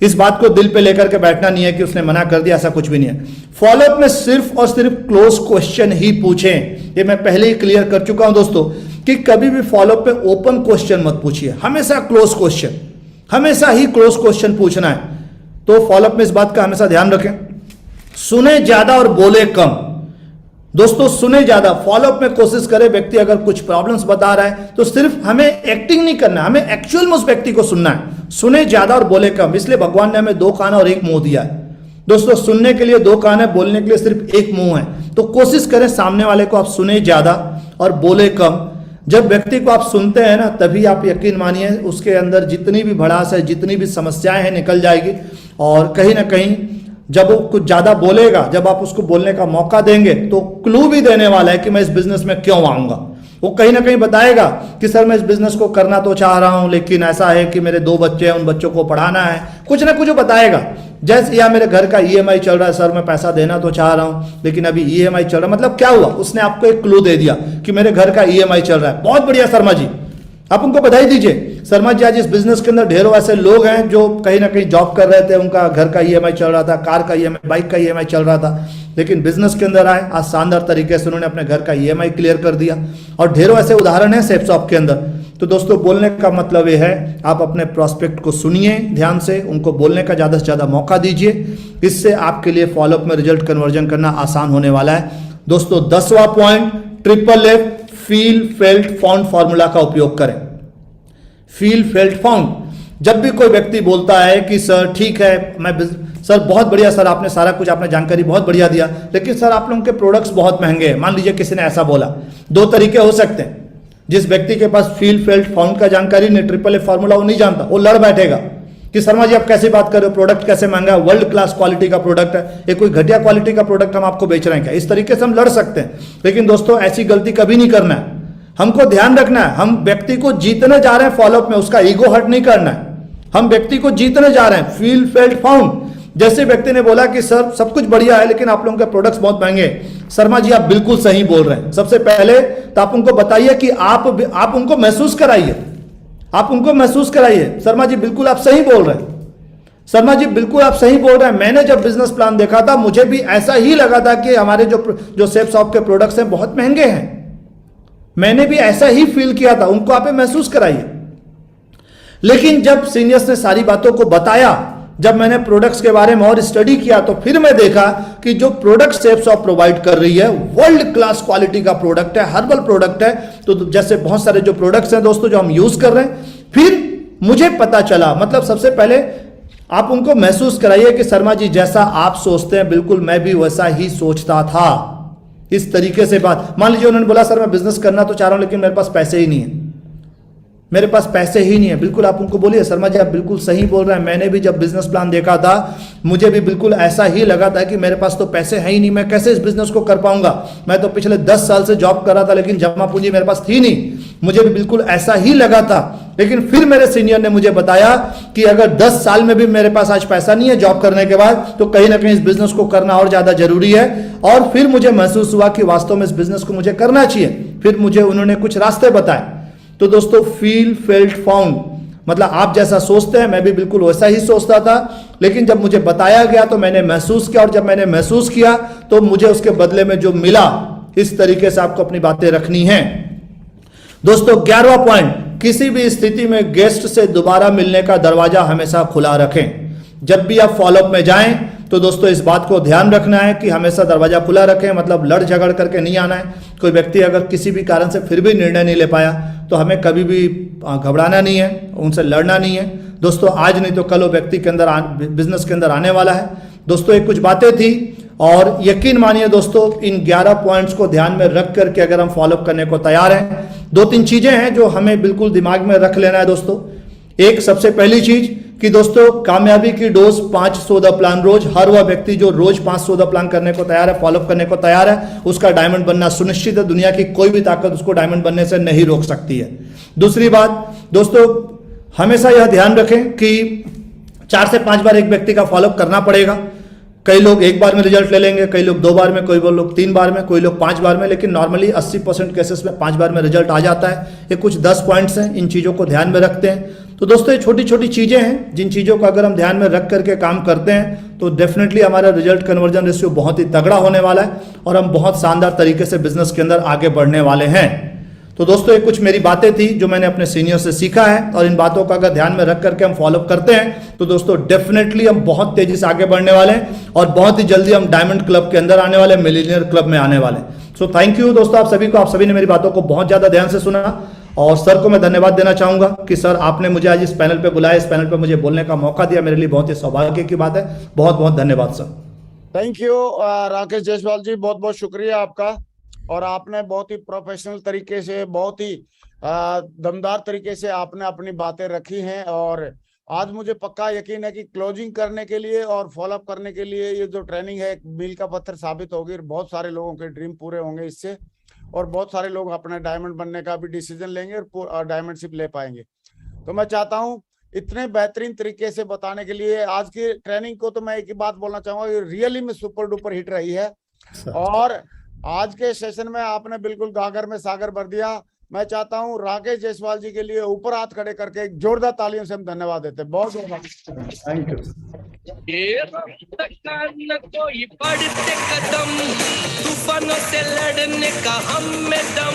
S3: इस बात को दिल पे लेकर के बैठना नहीं है कि उसने मना कर दिया, ऐसा कुछ भी नहीं है। फॉलोअप में सिर्फ और सिर्फ क्लोज क्वेश्चन ही पूछें, ये मैं पहले ही क्लियर कर चुका हूं दोस्तों, कि कभी भी फॉलोअप पे ओपन क्वेश्चन मत पूछिए, हमेशा क्लोज क्वेश्चन, हमेशा ही क्लोज क्वेश्चन पूछना है। तो फॉलोअप में इस बात का हमेशा ध्यान रखें, सुने ज्यादा और बोले कम। दोस्तों सुने ज्यादा, फॉलोअप में कोशिश करें, व्यक्ति अगर कुछ प्रॉब्लम्स बता रहा है तो सिर्फ हमें एक्टिंग नहीं करना है, हमें एक्चुअल में उस व्यक्ति को सुनना है। सुने ज्यादा और बोले कम, इसलिए भगवान ने हमें 2 कान और 1 मुंह दिया है। दोस्तों सुनने के लिए 2 कान है, बोलने के लिए सिर्फ 1 मुंह है। तो कोशिश करें सामने वाले को आप सुने ज्यादा और बोले कम। जब व्यक्ति को आप सुनते हैं ना, तभी आप यकीन मानिए उसके अंदर जितनी भी भड़ास है, जितनी भी समस्याएं हैं निकल जाएगी। और कहीं ना कहीं जब वो कुछ ज्यादा बोलेगा, जब आप उसको बोलने का मौका देंगे तो क्लू भी देने वाला है कि मैं इस बिजनेस में क्यों आऊंगा। वो कहीं ना कहीं बताएगा कि सर मैं इस बिजनेस को करना तो चाह रहा हूं, लेकिन ऐसा है कि मेरे 2 बच्चे हैं, उन बच्चों को पढ़ाना है, कुछ ना कुछ बताएगा। जैसे या मेरे घर का EMI चल रहा है सर, मैं पैसा देना तो चाह रहा हूं लेकिन अभी EMI चल रहा है। मतलब क्या हुआ, उसने आपको एक क्लू दे दिया कि मेरे घर का EMI चल रहा है। बहुत बढ़िया शर्मा जी, आप उनको बधाई दीजिए। शर्मा जी आज इस बिजनेस के अंदर ढेरों ऐसे लोग हैं जो कहीं ना कहीं जॉब कर रहे थे, उनका घर का EMI चल रहा था, कार का EMI, बाइक का EMI चल रहा था, लेकिन बिजनेस के अंदर आए, आज शानदार तरीके से उन्होंने अपने घर का EMI क्लियर कर दिया। और ढेरों ऐसे उदाहरण हैं सेफ शॉप के अंदर। तो दोस्तों बोलने का मतलब ये है, आप अपने प्रॉस्पेक्ट को सुनिए ध्यान से, उनको बोलने का ज्यादा से ज्यादा मौका दीजिए, इससे आपके लिए फॉलोअप में रिजल्ट कन्वर्जन करना आसान होने वाला है। दोस्तों 10वां point, FFF feel felt found formula का उपयोग करें। फील फेल्ट फाउंड, जब भी कोई व्यक्ति बोलता है कि सर ठीक है, सर बहुत बढ़िया सर, आपने सारा कुछ, आपने जानकारी बहुत बढ़िया दिया, लेकिन सर आप लोगों के प्रोडक्ट्स बहुत महंगे हैं। मान लीजिए किसी ने ऐसा बोला, 2 तरीके हो सकते हैं। जिस व्यक्ति के पास फील फेल्ट फाउंड का जानकारी नहीं, FFF फार्मूला वो नहीं जानता, वो लड़ बैठेगा कि शर्मा जी आप कैसे बात कर रहे हो, प्रोडक्ट कैसे महंगा है, वर्ल्ड क्लास क्वालिटी का प्रोडक्ट है, ये कोई घटिया क्वालिटी का प्रोडक्ट हम आपको बेच रहे हैं क्या? इस तरीके से हम लड़ सकते हैं, लेकिन दोस्तों ऐसी गलती कभी नहीं करना है। हमको ध्यान रखना है, हम व्यक्ति को जीतने जा रहे हैं फॉलोअप में, उसका ईगो हर्ट नहीं करना है। हम व्यक्ति को जीतने जा रहे हैं, फील फेल्ट फाउंड। जैसे व्यक्ति ने बोला कि सर सब कुछ बढ़िया है लेकिन आप लोगों के प्रोडक्ट्स बहुत महंगे हैं, शर्मा जी आप बिल्कुल सही बोल रहे हैं। सबसे पहले तो आप उनको बताइए कि आप उनको महसूस कराइए, आप उनको महसूस कराइए शर्मा जी बिल्कुल आप सही बोल रहे हैं, शर्मा जी बिल्कुल आप सही बोल रहे हैं। मैंने जब बिजनेस प्लान देखा था मुझे भी ऐसा ही लगा था कि हमारे जो सेफ शॉप के प्रोडक्ट्स हैं बहुत महंगे हैं, मैंने भी ऐसा ही फील किया था। उनको आप महसूस कराइए। लेकिन जब सीनियर्स ने सारी बातों को बताया, जब मैंने प्रोडक्ट्स के बारे में और स्टडी किया, तो फिर मैं देखा कि जो प्रोडक्ट सेफ शॉप प्रोवाइड कर रही है वर्ल्ड क्लास क्वालिटी का प्रोडक्ट है, हर्बल प्रोडक्ट है। तो जैसे बहुत सारे जो प्रोडक्ट्स हैं दोस्तों जो हम यूज कर रहे हैं, फिर मुझे पता चला, मतलब सबसे पहले आप उनको महसूस कराइए कि शर्मा जी जैसा आप सोचते हैं बिल्कुल मैं भी वैसा ही सोचता था। इस तरीके से बात, मान लीजिए उन्होंने बोला सर मैं बिजनेस करना तो चाह रहा हूं लेकिन मेरे पास पैसे ही नहीं है, मेरे पास पैसे ही नहीं है। बिल्कुल आप उनको बोलिए शर्मा जी आप बिल्कुल सही बोल रहे हैं, मैंने भी जब बिजनेस प्लान देखा था मुझे भी बिल्कुल ऐसा ही लगा था कि मेरे पास तो पैसे है ही नहीं, मैं कैसे इस बिजनेस को कर पाऊंगा। मैं तो पिछले 10 साल से जॉब कर रहा था लेकिन जमा पूंजी मेरे पास थी नहीं, मुझे भी बिल्कुल ऐसा ही लगा था। लेकिन फिर मेरे सीनियर ने मुझे बताया कि अगर 10 साल में भी मेरे पास आज पैसा नहीं है जॉब करने के बाद, तो कहीं ना कहीं इस बिजनेस को करना और ज्यादा जरूरी है। और फिर मुझे महसूस हुआ कि वास्तव में इस बिजनेस को मुझे करना चाहिए। फिर मुझे उन्होंने कुछ रास्ते बताए। तो दोस्तों फील फेल्ट फाउंड, मतलब आप जैसा सोचते हैं मैं भी बिल्कुल वैसा ही सोचता था, लेकिन जब मुझे बताया गया तो मैंने महसूस किया, और जब मैंने महसूस किया तो मुझे उसके बदले में जो मिला, इस तरीके से आपको अपनी बातें रखनी हैं। दोस्तों 11वां पॉइंट, किसी भी स्थिति में गेस्ट से दोबारा मिलने का दरवाजा हमेशा खुला रखें। जब भी आप फॉलोअप में जाएं तो दोस्तों इस बात को ध्यान रखना है कि हमेशा दरवाजा खुला रखें, मतलब लड़ झगड़ करके नहीं आना है। कोई व्यक्ति अगर किसी भी कारण से फिर भी निर्णय नहीं ले पाया तो हमें कभी भी घबराना नहीं है, उनसे लड़ना नहीं है। दोस्तों आज नहीं तो कल वो व्यक्ति के अंदर बिजनेस के अंदर आने वाला है। दोस्तों ये कुछ बातें थी, और यकीन मानिए दोस्तों इन 11 पॉइंट्स को ध्यान में रख करके अगर हम फॉलोअप करने को तैयार हैं, 2-3 चीजें हैं जो हमें बिल्कुल दिमाग में रख लेना है दोस्तों। एक सबसे पहली चीज कि दोस्तों कामयाबी की डोज 500 द प्लान रोज। हर वह व्यक्ति जो रोज 500 द प्लान करने को तैयार है, फॉलोअप करने को तैयार है, उसका डायमंड बनना सुनिश्चित है। दुनिया की कोई भी ताकत उसको डायमंड बनने से नहीं रोक सकती है। दूसरी बात दोस्तों, हमेशा यह ध्यान रखें कि 4 से 5 बार एक व्यक्ति का फॉलोअप करना पड़ेगा। कई लोग 1 बार में रिजल्ट ले लेंगे, कई लोग 2 बार में, कोई लोग 3 बार में, कोई लोग 5 बार में, लेकिन नॉर्मली 80% केसेस में 5 बार में रिजल्ट आ जाता है। ये कुछ 10 पॉइंट्स हैं, इन चीज़ों को ध्यान में रखते हैं। तो दोस्तों ये छोटी छोटी चीज़ें हैं जिन चीज़ों को अगर हम ध्यान में रख करके काम करते हैं तो डेफिनेटली हमारा रिजल्ट कन्वर्जन रेशियो बहुत ही तगड़ा होने वाला है और हम बहुत शानदार तरीके से बिजनेस के अंदर आगे बढ़ने वाले हैं। तो दोस्तों ये कुछ मेरी बातें थी जो मैंने अपने सीनियर से सीखा है, और इन बातों का अगर ध्यान में रख करके हम फॉलोअप करते हैं तो दोस्तों डेफिनेटली हम बहुत तेजी से आगे बढ़ने वाले हैं और बहुत ही जल्दी हम डायमंड क्लब के अंदर आने वाले, मिलियनियर क्लब में आने वाले। सो थैंक यू दोस्तों आप सभी को, आप सभी ने मेरी बातों को बहुत ज्यादा ध्यान से सुना, और सर को मैं धन्यवाद देना चाहूंगा कि सर आपने मुझे आज इस पैनल पे बुलाया, इस पैनल पे मुझे बोलने का मौका दिया, मेरे लिए बहुत ही सौभाग्य की बात है। बहुत बहुत धन्यवाद sir.
S2: Thank you Rakesh Jaiswal ji, बहुत बहुत शुक्रिया आपका। और आपने बहुत ही प्रोफेशनल तरीके से, बहुत ही दमदार तरीके से आपने अपनी बातें रखी हैं, और आज मुझे पक्का यकीन है कि क्लोजिंग करने के लिए और फॉलोअप करने के लिए ये जो ट्रेनिंग है एक मील का पत्थर साबित होगी। बहुत सारे लोगों के ड्रीम पूरे होंगे इससे, और बहुत सारे लोग अपने डायमंड बनने का भी डिसीजन लेंगे और डायमंडशिप ले पाएंगे। तो मैं चाहता हूं इतने बेहतरीन तरीके से बताने के लिए आज की ट्रेनिंग को तो मैं एक ही बात बोलना चाहूंगा, ये रियली में सुपर डुपर हिट रही है। और आज के सेशन में आपने बिल्कुल गागर में सागर भर दिया। मैं चाहता हूं राकेश जायसवाल जी के लिए ऊपर हाथ खड़े करके एक जोरदार तालियों से हम धन्यवाद देते हैं। बहुत बहुत
S3: थैंक यू।
S1: कोई बढ़ते कदम, तूफानों से लड़ने का हम में दम।